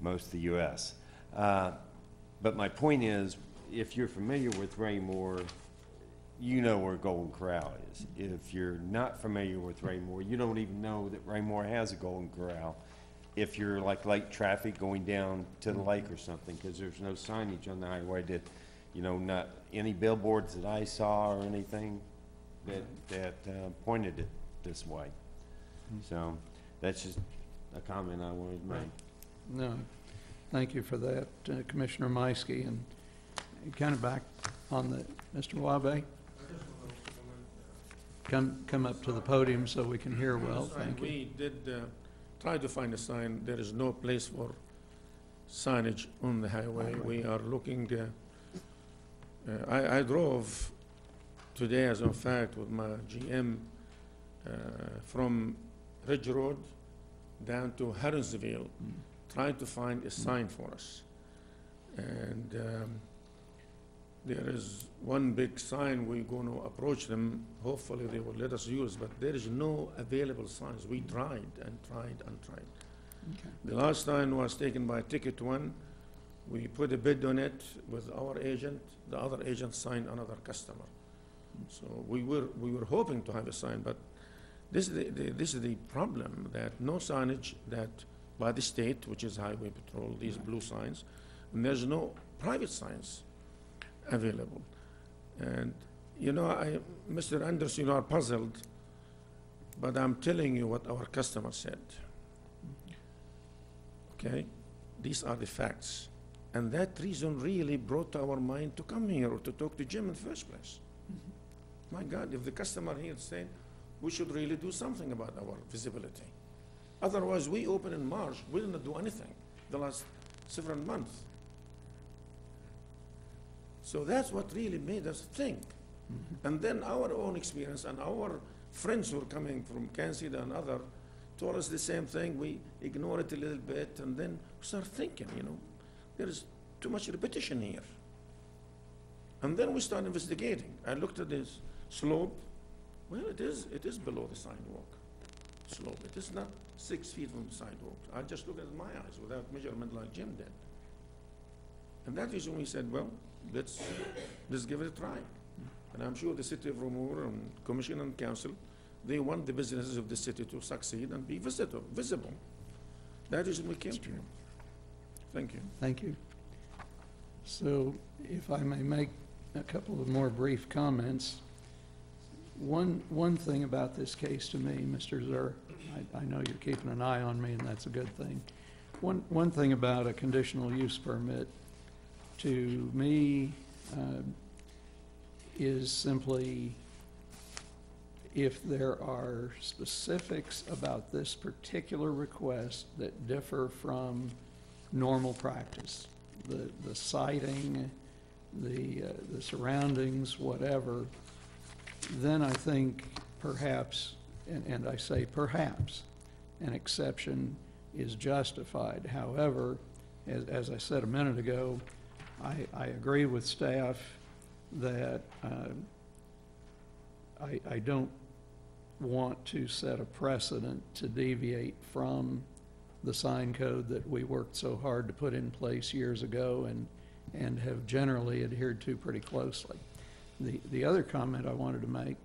F: most of the U.S. But my point is, if you're familiar with Raymore, you know where Golden Corral is. If you're not familiar with Raymore, you don't even know that Raymore has a Golden Corral. If you're like late traffic going down to the lake or something, because there's no signage on the highway to, you know, not any billboards that I saw or anything that pointed it this way. So that's just a comment I wanted to make.
A: No, thank you for that, Commissioner Meiske. And kind of back on the, Mr. Wabe? Come up to the podium so we can hear well, thank you.
E: We did try to find a sign. There is no place for signage on the highway. We are looking, I drove today, as a fact, with my GM from Ridge Road down to Harrisville, trying to find a sign for us. And there is one big sign. We're going to approach them. Hopefully they will let us use, but there is no available signs. We tried and tried and tried.
A: Okay.
E: The last sign was taken by Ticket One. We put a bid on it with our agent. The other agent signed another customer. So we were hoping to have a sign, but this is the problem, that no signage that by the state, which is Highway Patrol, these blue signs, and there's no private signs available. And, you know, Mr. Anderson, you are puzzled, but I'm telling you what our customer said. Okay? These are the facts. And that reason really brought to our mind to come here or to talk to Jim in the first place. My God, if the customer here is saying, we should really do something about our visibility. Otherwise, we open in March, we didn't do anything the last several months. So that's what really made us think. And then our own experience and our friends who are coming from Kansas City and other told us the same thing. We ignore it a little bit, and then we start thinking, you know, there is too much repetition here. And then we start investigating. I looked at this slope. Well, it is below the sidewalk slope. It is not 6 feet from the sidewalk. I just looked at my eyes without measurement like Jim did. And that is when we said, well, let's give it a try. And I'm sure the city of Rumor and commission and council, they want the businesses of the city to succeed and be visible. That is when we came to you. Thank you.
A: Thank you. So if I may make a couple of more brief comments. One thing about this case to me, Mr. Zur, I know you're keeping an eye on me, and that's a good thing. One thing about a conditional use permit to me is simply if there are specifics about this particular request that differ from normal practice, the siting, the surroundings, whatever, then I think perhaps, and I say perhaps, an exception is justified. However, as I said a minute ago, I agree with staff that I don't want to set a precedent to deviate from the sign code that we worked so hard to put in place years ago and have generally adhered to pretty closely. The other comment I wanted to make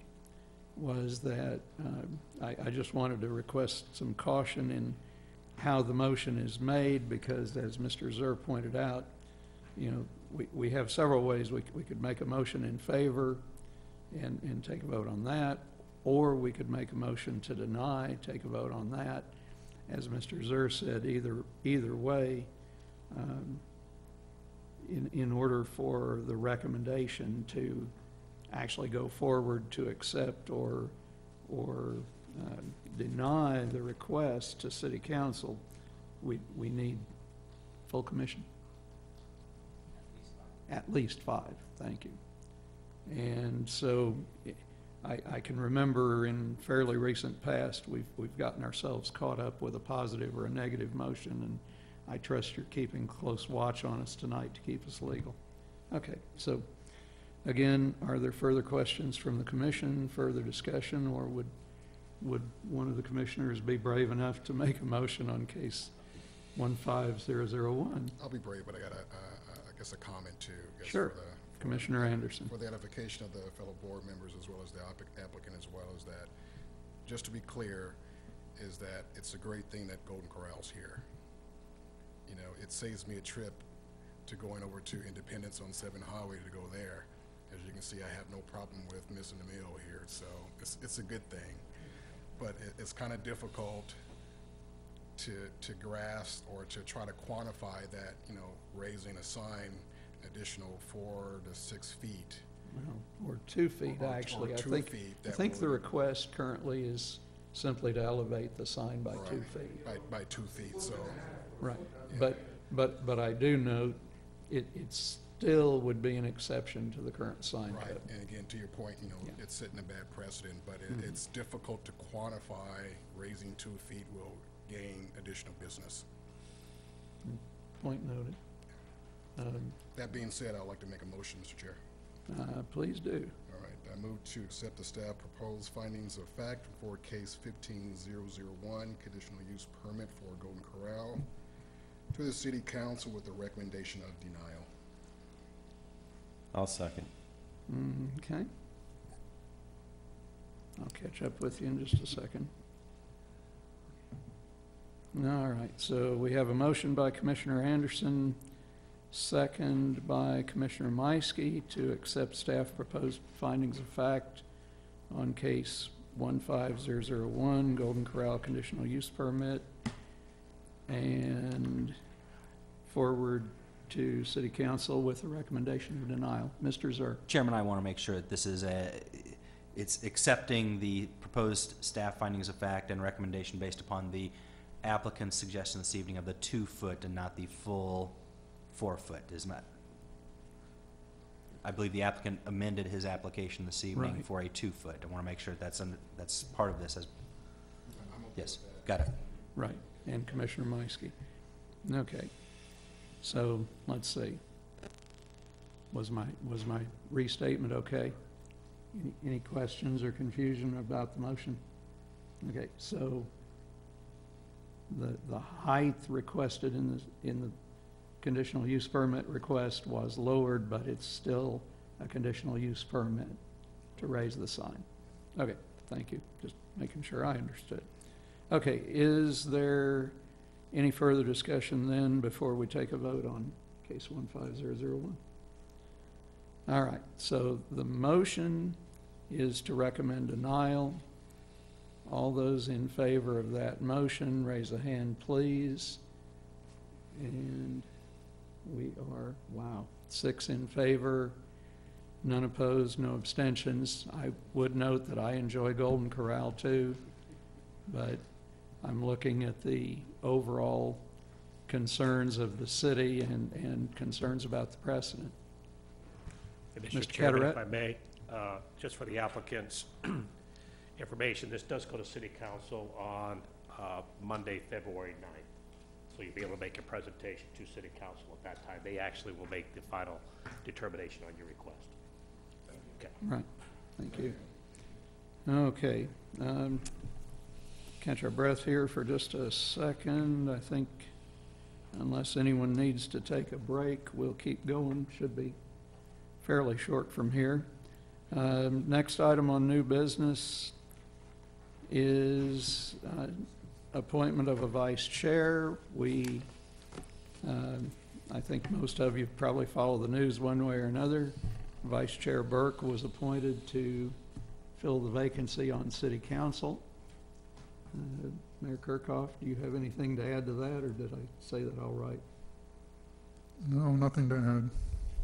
A: was that I just wanted to request some caution in how the motion is made, because as Mr. Zur pointed out, you know, we have several ways we could make a motion in favor and take a vote on that, or we could make a motion to deny, take a vote on that. As Mr. Zur said, either way, in order for the recommendation to actually go forward to accept or deny the request to City Council, we need full commission. At least five, thank you. And so I can remember in fairly recent past, we've gotten ourselves caught up with a positive or a negative motion, and I trust you're keeping close watch on us tonight to keep us legal. Okay, so again, are there further questions from the commission, further discussion, or would one of the commissioners be brave enough to make a motion on case 15001?
G: I'll be brave, but I got I guess a comment too. I guess,
A: Sure. Commissioner Anderson.
G: For the edification of the fellow board members as well as the applicant as well, is that, just to be clear, is that it's a great thing that Golden Corral's here. You know, it saves me a trip to going over to Independence on 7 Highway to go there. As you can see, I have no problem with missing a meal here, so it's a good thing. But it's kind of difficult to grasp or to try to quantify that, you know, raising a sign additional 4 to 6 feet.
A: Well, or 2 feet,
G: Or
A: actually.
G: 2
A: I
G: feet, that
A: think the
G: would-
A: request currently is simply to elevate the sign by 2
G: Right,
A: feet.
G: By 2 feet, so,
A: Right, but I do note, it still would be an exception to the current sign
G: right.
A: code.
G: And again, to your point, you know,
A: Yeah.
G: it's setting a bad precedent, but
A: Mhm.
G: it's difficult to quantify raising 2 feet will gain additional business.
A: Point noted.
G: That being said, I'd like to make a motion, Mr. Chair.
A: Please do.
G: All right, I move to accept the staff proposed findings of fact for case 15001, conditional use permit for Golden Corral, to the city council with the recommendation of denial.
F: I'll second.
A: Okay. I'll catch up with you in just a second. All right, so we have a motion by Commissioner Anderson, second by Commissioner Meiske to accept staff proposed findings of fact on case 15001, Golden Corral conditional use permit, and forward to City Council with a recommendation of denial. Mr. Zur.
H: Chairman, I want to make sure that this is it's accepting the proposed staff findings of fact and recommendation based upon the applicant's suggestion this evening of the 2 foot and not the full 4 foot, isn't that? I believe the applicant amended his application this evening
A: Right.
H: for a 2 foot. I want to make sure that's part of this as,
G: I'm okay
H: yes,
G: with that.
H: got it.
A: Right, and Commissioner Meiske. Okay, so let's see. Was my restatement okay? Any questions or confusion about the motion? Okay, so the height requested in the conditional use permit request was lowered, but it's still a conditional use permit to raise the sign. Okay, thank you, just making sure I understood. Okay, is there any further discussion then before we take a vote on case 15001? All right, so the motion is to recommend denial. All those in favor of that motion, raise a hand, please. And we are, wow, 6 in favor, none opposed, no abstentions. I would note that I enjoy Golden Corral too, but I'm looking at the overall concerns of the city and concerns about the precedent.
D: And
A: Mr.
D: Mr. Chairman, if
A: Carteret?
D: I may, just for the applicant's information, this does go to City Council on Monday, February 9th. So you'll be able to make a presentation to City Council at that time. They actually will make the final determination on your request. Okay.
A: Right, thank you. Okay, catch our breath here for just a second. I think unless anyone needs to take a break, we'll keep going. Should be fairly short from here. Next item on new business is appointment of a vice chair. We, I think most of you probably follow the news one way or another. Vice Chair Burke was appointed to fill the vacancy on City Council. Mayor Kirchhoff, do you have anything to add to that, or did I say that all right?
C: No, nothing to add.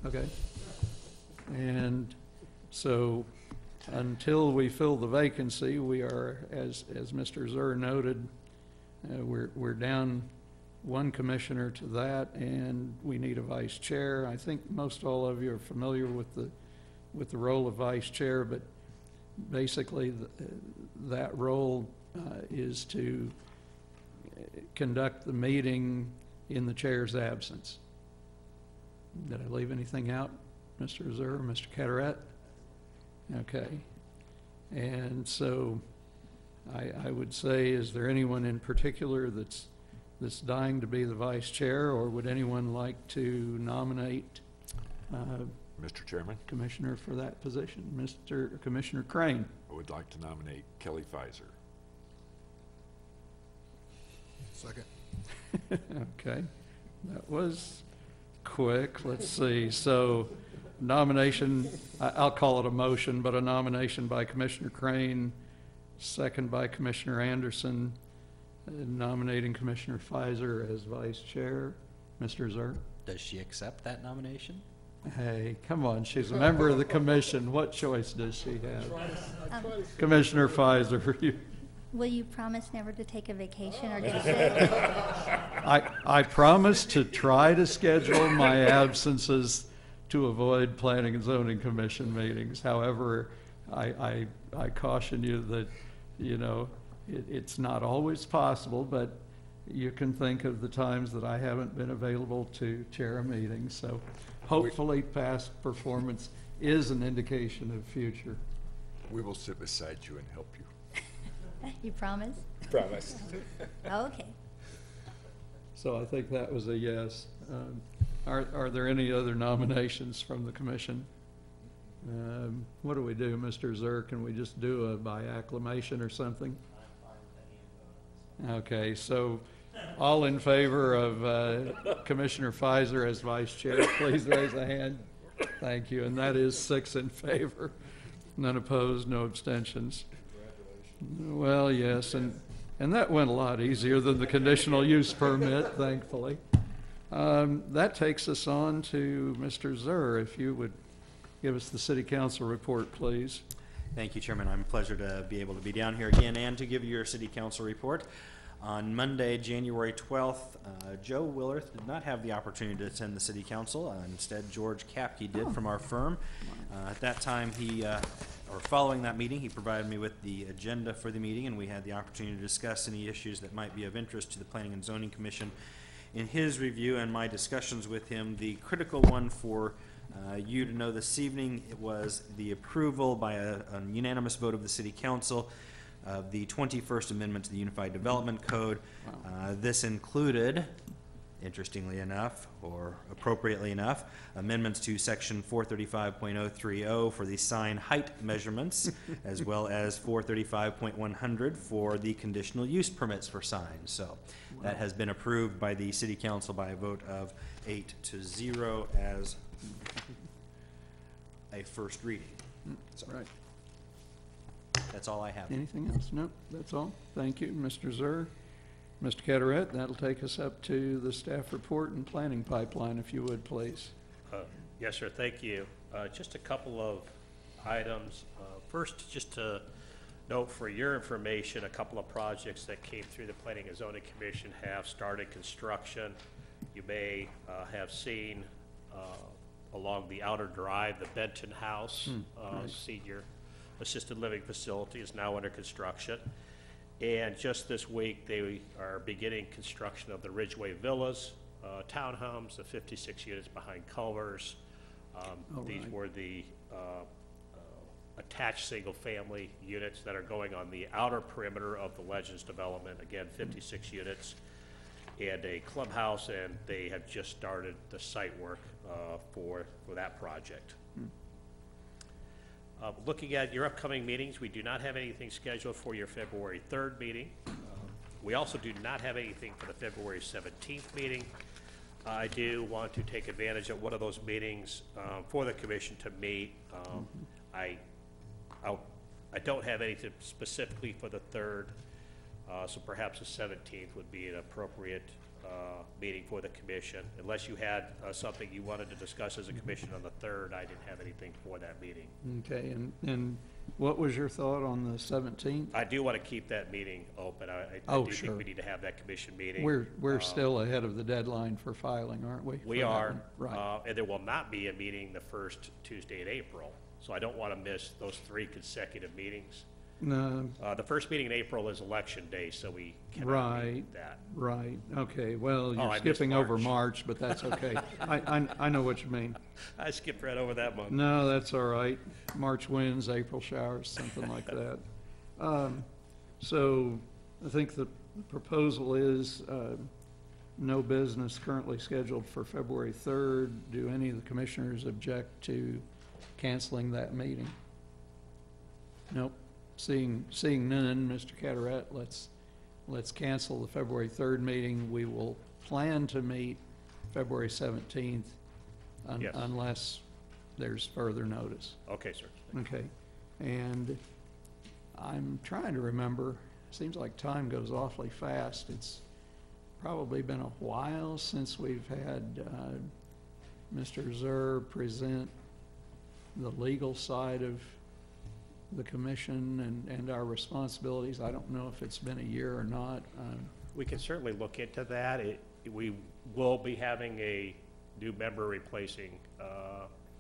A: Okay. And so until we fill the vacancy, we are, as Mr. Zur noted, we're down one commissioner to that, and we need a vice chair. I think most all of you are familiar with the role of vice chair, but basically that role is to conduct the meeting in the chair's absence. Did I leave anything out, Mr. Zur, Mr. Carteret? Okay. And so I would say, is there anyone in particular that's dying to be the vice chair, or would anyone like to nominate
B: Mr. Chairman,
A: Commissioner for that position? Commissioner Crane?
B: I would like to nominate Kelly Pfizer.
G: Second.
A: Okay, that was quick. Let's see. So nomination, I'll call it a motion, but a nomination by Commissioner Crane, second by Commissioner Anderson, nominating Commissioner Pfizer as vice chair. Mr. Zer?
I: Does she accept that nomination?
A: Hey, come on, she's a member of the commission. What choice does she have? Commissioner Pfizer, you.
J: Will you promise never to take a vacation or get sick?
A: I promise to try to schedule my absences to avoid planning and zoning commission meetings. However, I caution you that, you know, it's not always possible, but you can think of the times that I haven't been available to chair a meeting. So hopefully past performance is an indication of future.
B: We will sit beside you and help you.
J: You promise?
B: Promise.
J: Okay.
A: So I think that was a yes. Are there any other nominations from the commission? What do we do, Mr. Zer? Can we just do a by acclamation or something? Okay, so all in favor of Commissioner Pfizer as vice chair, please raise a hand. Thank you, and that is 6 in favor. None opposed, no abstentions. Well, yes, and that went a lot easier than the conditional use permit, thankfully. That takes us on to Mr. Zer, if you would give us the city council report, please.
H: Thank you, Chairman. I'm a pleasure to be able to be down here again and to give you your city council report. On Monday, January 12th, Joe Willerth did not have the opportunity to attend the city council. Instead, George Kapke did from our firm. At that time, or following that meeting, he provided me with the agenda for the meeting, and we had the opportunity to discuss any issues that might be of interest to the Planning and Zoning Commission. In his review and my discussions with him, the critical one for you to know this evening, it was the approval by a unanimous vote of the City Council of the 21st Amendment to the Unified Development Code. This included, interestingly enough, or appropriately enough, amendments to Section 435.030 for the sign height measurements, as well as 435.100 for the conditional use permits for signs. So that has been approved by the City Council by a vote of 8-0 as a first reading. So
A: Right.
H: that's all I have.
A: Anything else? No, that's all. Thank you, Mr. Zer. Mr. Cataret, that'll take us up to the staff report and planning pipeline, if you would, please.
D: Yes, sir, thank you. Just a couple of items. First, just to note for your information, a couple of projects that came through the Planning and Zoning Commission have started construction. You may have seen along the outer drive, the Benton House senior assisted living facility is now under construction. And just this week, they are beginning construction of the Ridgeway Villas townhomes, the 56 units behind Culver's. These were the attached single-family units that are going on the outer perimeter of the Legends development. Again, 56 units and a clubhouse, and they have just started the site work for that project. Looking at your upcoming meetings, we do not have anything scheduled for your February 3rd meeting. We also do not have anything for the February 17th meeting. I do want to take advantage of one of those meetings for the commission to meet. I don't have anything specifically for the 3rd, so perhaps the 17th would be an appropriate meeting for the commission. Unless you had something you wanted to discuss as a commission on the 3rd, I didn't have anything for that meeting.
A: Okay, and what was your thought on the 17th?
D: I do want to keep that meeting open. I
A: Oh,
D: do
A: sure.
D: think we need to have that commission meeting.
A: We're still ahead of the deadline for filing, aren't we?
D: We
A: for that
D: are,
A: one? Right.
D: and there will not be a meeting the first Tuesday in April. So I don't want to miss those 3 consecutive meetings.
A: No,
D: The first meeting in April is election day, so we cannot
A: Right.
D: meet that.
A: right, okay, well,
D: I
A: you're
D: missed
A: skipping over
D: March.
A: March, but that's okay. I know what you mean.
D: I skipped right over that month.
A: No, that's all right. March winds, April showers, something like that. So I think the proposal is no business currently scheduled for February 3rd. Do any of the commissioners object to canceling that meeting? Nope. Seeing none, Mr. Cataret, let's cancel the February 3rd meeting. We will plan to meet February 17th
D: Yes.
A: unless there's further notice.
D: Okay, sir.
A: Okay, and I'm trying to remember, seems like time goes awfully fast. It's probably been a while since we've had Mr. Zur present the legal side of the commission and our responsibilities. I don't know if it's been a year or not.
D: We can certainly look into that. We will be having a new member replacing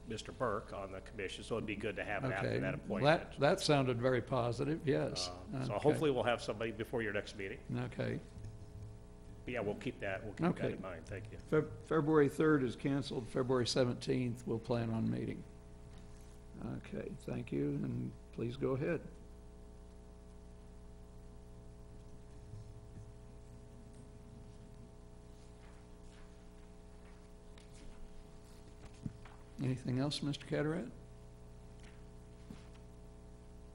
D: Mr. Burke on the commission, so it'd be good to have it after
A: Okay,
D: that
A: well,
D: appointment.
A: that sounded very positive, yes.
D: So
A: Okay.
D: hopefully we'll have somebody before your next meeting.
A: Okay.
D: But yeah, we'll keep that
A: Okay.
D: in mind. Thank you.
A: February 3rd is canceled. February 17th, we'll plan on meeting. Okay, thank you, and please go ahead. Anything else, Mr. Carteret?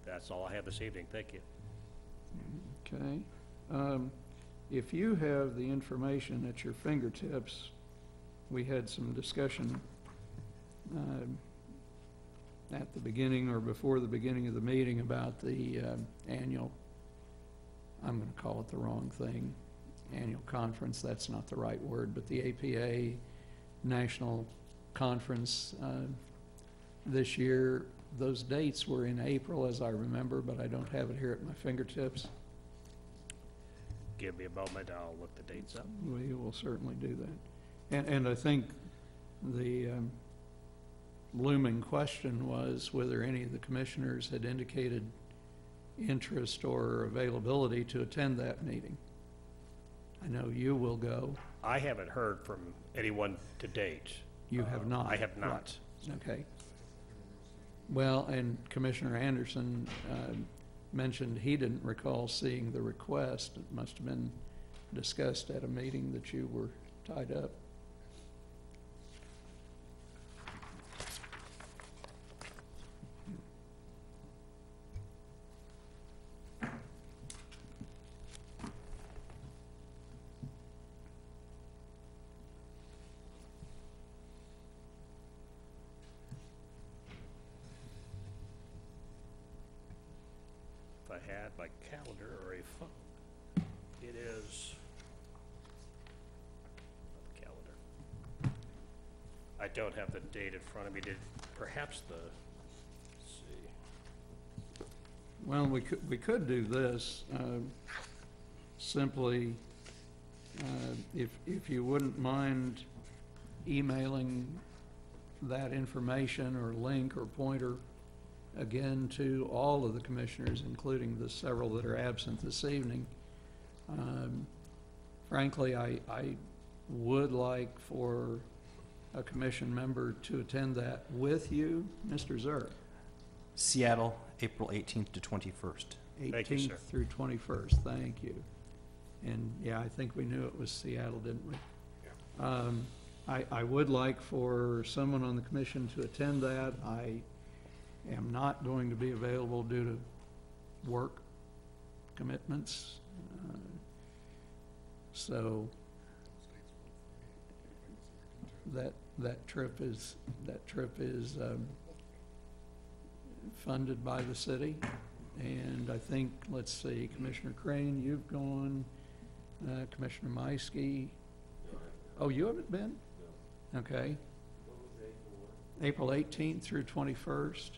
D: That's all I have this evening. Thank you.
A: Okay. If you have the information at your fingertips, we had some discussion at the beginning or before the beginning of the meeting about the annual, I'm going to call it the wrong thing, annual conference, that's not the right word, but the APA National Conference this year. Those dates were in April, as I remember, but I don't have it here at my fingertips.
D: Give me a moment. I'll look the dates up.
A: We will certainly do that. And I think the looming question was whether any of the commissioners had indicated interest or availability to attend that meeting. I know you will go.
D: I haven't heard from anyone to date.
A: You have not.
D: I have not.
A: Okay. Well, and Commissioner Anderson mentioned he didn't recall seeing the request. It must have been discussed at a meeting that you were tied up.
D: If I had my calendar or a phone, it is calendar. I don't have the date in front of me. Did perhaps let's see.
A: Well, we could do this, simply, if you wouldn't mind emailing that information or link or pointer again to all of the commissioners, including the several that are absent this evening. Frankly, I would like for a commission member to attend that with you, Mr. Zur.
H: Seattle, April 18th to 21st.
D: Thank you, sir.
A: 18th through 21st, thank you. And yeah, I think we knew it was Seattle, didn't we? I would like for someone on the commission to attend that. I am not going to be available due to work commitments. So that trip is funded by the city. And I think, let's see, Commissioner Crane, you've gone, Commissioner Meiske. Oh, you haven't been? No. Okay. April 18th through 21st.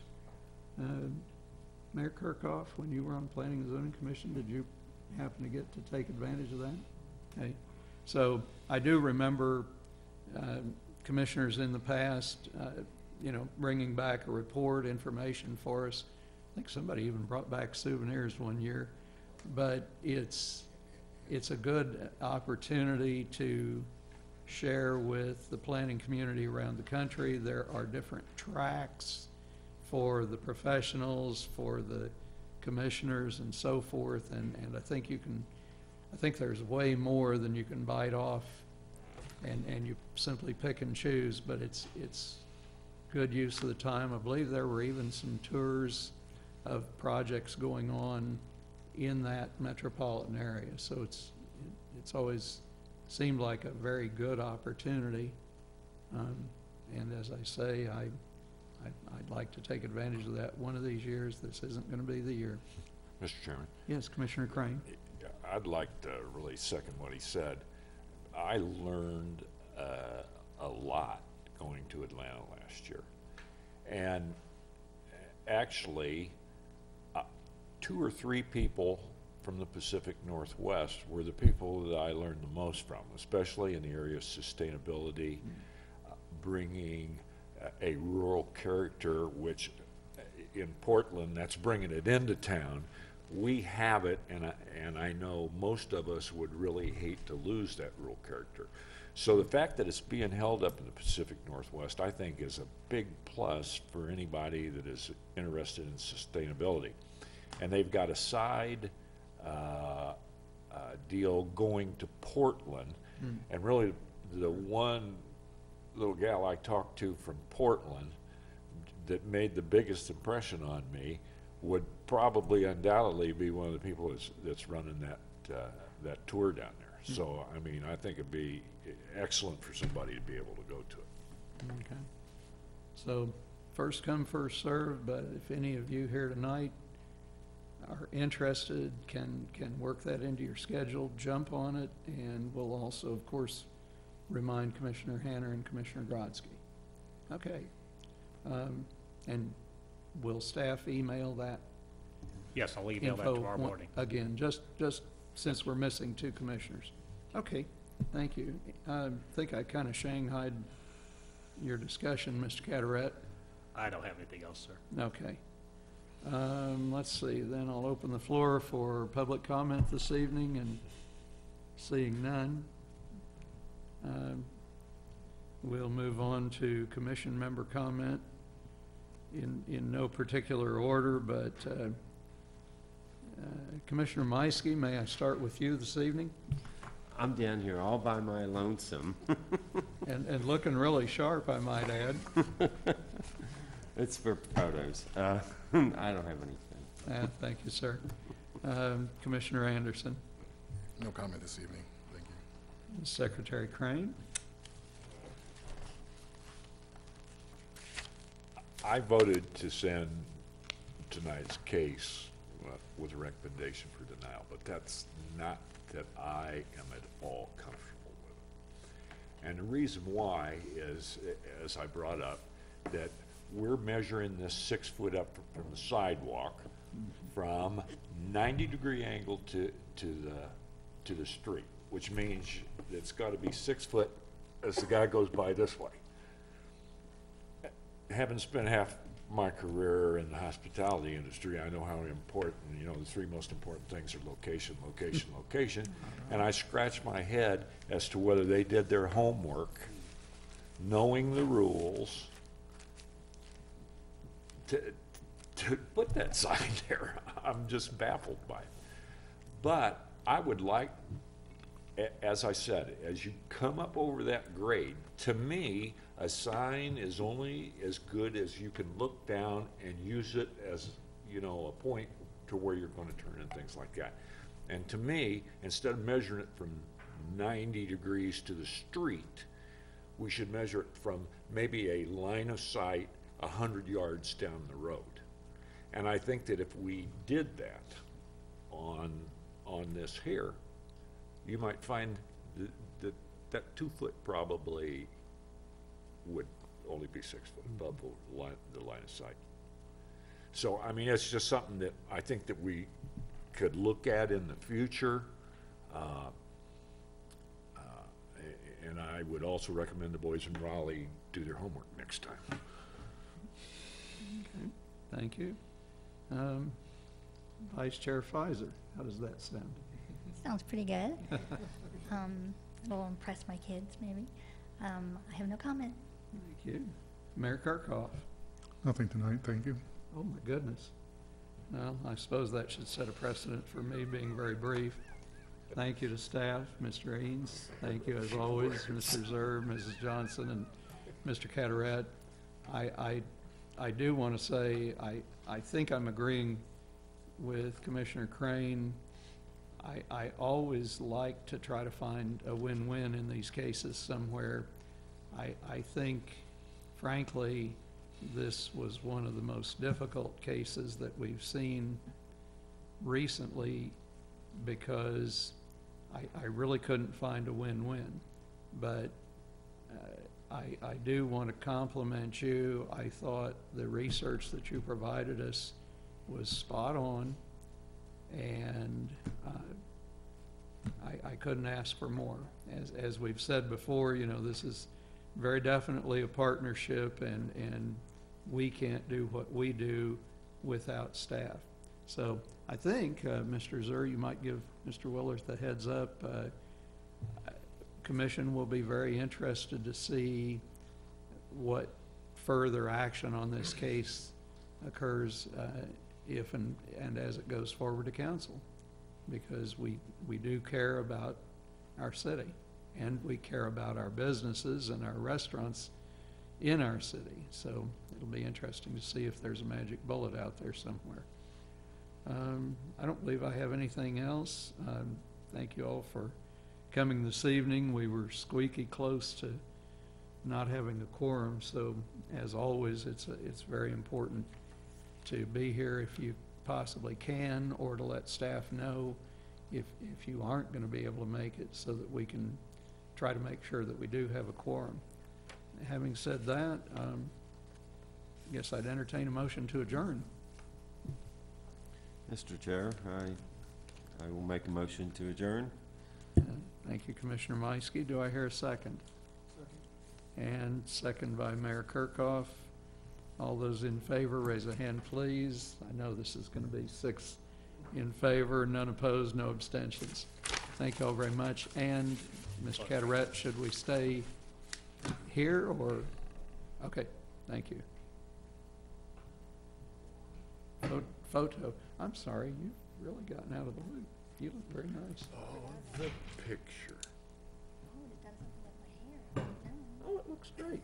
A: Mayor Kirkhoff, when you were on Planning and Zoning Commission, did you happen to get to take advantage of that? Okay. So I do remember commissioners in the past, bringing back a report, information for us. I think somebody even brought back souvenirs one year. But it's a good opportunity to share with the planning community around the country. There are different tracks for the professionals, for the commissioners and so forth, and I think there's way more than you can bite off and you simply pick and choose, but it's good use of the time. I believe there were even some tours of projects going on in that metropolitan area, so it's always seemed like a very good opportunity. And as I say, I'd like to take advantage of that one of these years. This isn't going to be the year.
B: Mr. Chairman,
A: Yes, Commissioner Crane?
B: I'd like to really second what he said. I learned a lot going to Atlanta last year. And actually, 2 or 3 people from the Pacific Northwest were the people that I learned the most from, especially in the area of sustainability, bringing a rural character, which in Portland, that's bringing it into town. We have it, and I know most of us would really hate to lose that rural character. So the fact that it's being held up in the Pacific Northwest, I think, is a big plus for anybody that is interested in sustainability. And they've got a side deal going to Portland, and really the one little gal I talked to from Portland that made the biggest impression on me would probably undoubtedly be one of the people that's running that tour down there. So, I mean, I think it'd be excellent for somebody to be able to go to it.
A: Okay. So, first come, first served, but if any of you here tonight are interested, can work that into your schedule, jump on it, and we'll also, of course, remind Commissioner Hanner and Commissioner Grodzki. Okay. And will staff email that
D: Yes, I'll email that
A: info
D: tomorrow morning.
A: again, just since we're missing 2 commissioners? Okay, thank you. I think I kind of shanghaied your discussion, Mr. Cataret.
D: I don't have anything else, sir.
A: Okay. Let's see, then I'll open the floor for public comment this evening, and seeing none, we'll move on to commission member comment in no particular order, but Commissioner Meiske, may I start with you this evening?
F: I'm down here all by my lonesome.
A: And looking really sharp, I might add.
F: It's for photos. I don't have anything.
A: Thank you, sir. Commissioner Anderson,
G: No comment this evening. Thank you.
A: Secretary Crane.
B: I voted to send tonight's case with a recommendation for denial, but that's not that I am at all comfortable with it. And the reason why is, as I brought up, that we're measuring this 6 foot up from the sidewalk from 90-degree angle to the street, which means it's got to be 6 foot as the guy goes by this way. Having spent half my career in the hospitality industry, I know how important, the 3 most important things are location, location, location. And I scratch my head as to whether they did their homework, knowing the rules, to put that sign there. I'm just baffled by it. But I would like, as I said, as you come up over that grade, to me, a sign is only as good as you can look down and use it as, a point to where you're going to turn and things like that. And to me, instead of measuring it from 90 degrees to the street, we should measure it from maybe a line of sight 100 yards down the road. And I think that if we did that on this here, you might find that 2 foot probably would only be 6 foot above the line of sight. So, I mean, it's just something that I think that we could look at in the future. And I would also recommend the boys in Raleigh do their homework next time.
A: Okay, thank you. Vice Chair Pfizer, how does that sound?
J: Sounds pretty good. It'll impress my kids, maybe. I have no comment.
A: Thank you. Mayor Kirkhoff.
C: Nothing tonight, thank you.
A: Oh, my goodness. Well, I suppose that should set a precedent for me being very brief. Thank you to staff, Mr. Eanes. Thank you, as always, Mr. Zerb, Mrs. Johnson, and Mr. Cataret. I do want to say, I think I'm agreeing with Commissioner Crane. I always like to try to find a win-win in these cases somewhere. I think, frankly, this was one of the most difficult cases that we've seen recently because I really couldn't find a win-win. But I do want to compliment you. I thought the research that you provided us was spot on, and I couldn't ask for more. As we've said before, you know, this is very definitely a partnership, and we can't do what we do without staff. So I think, Mr. Zur, you might give Mr. Willers the heads up. Commission will be very interested to see what further action on this case occurs if and as it goes forward to council, because we do care about our city, and we care about our businesses and our restaurants in our city. So it'll be interesting to see if there's a magic bullet out there somewhere. I don't believe I have anything else. Thank you all for coming this evening. We were squeaky close to not having a quorum, so as always, it's very important to be here if you possibly can, or to let staff know if you aren't going to be able to make it, so that we can try to make sure that we do have a quorum. Having said that, I guess I'd entertain a motion to adjourn.
F: Mr. Chair, I will make a motion to adjourn.
A: Thank you, Commissioner Meiske. Do I hear a second? And second by Mayor Kirkhoff. All those in favor, raise a hand, please. I know this is going to be 6 in favor, none opposed, no abstentions. Thank you all very much. And Ms. Cataret, should we stay here or? Okay, thank you. Photo. I'm sorry, you've really gotten out of the loop. You look very nice.
B: Oh, the picture.
J: Oh, it does something with my hair. No.
A: Oh, it looks great.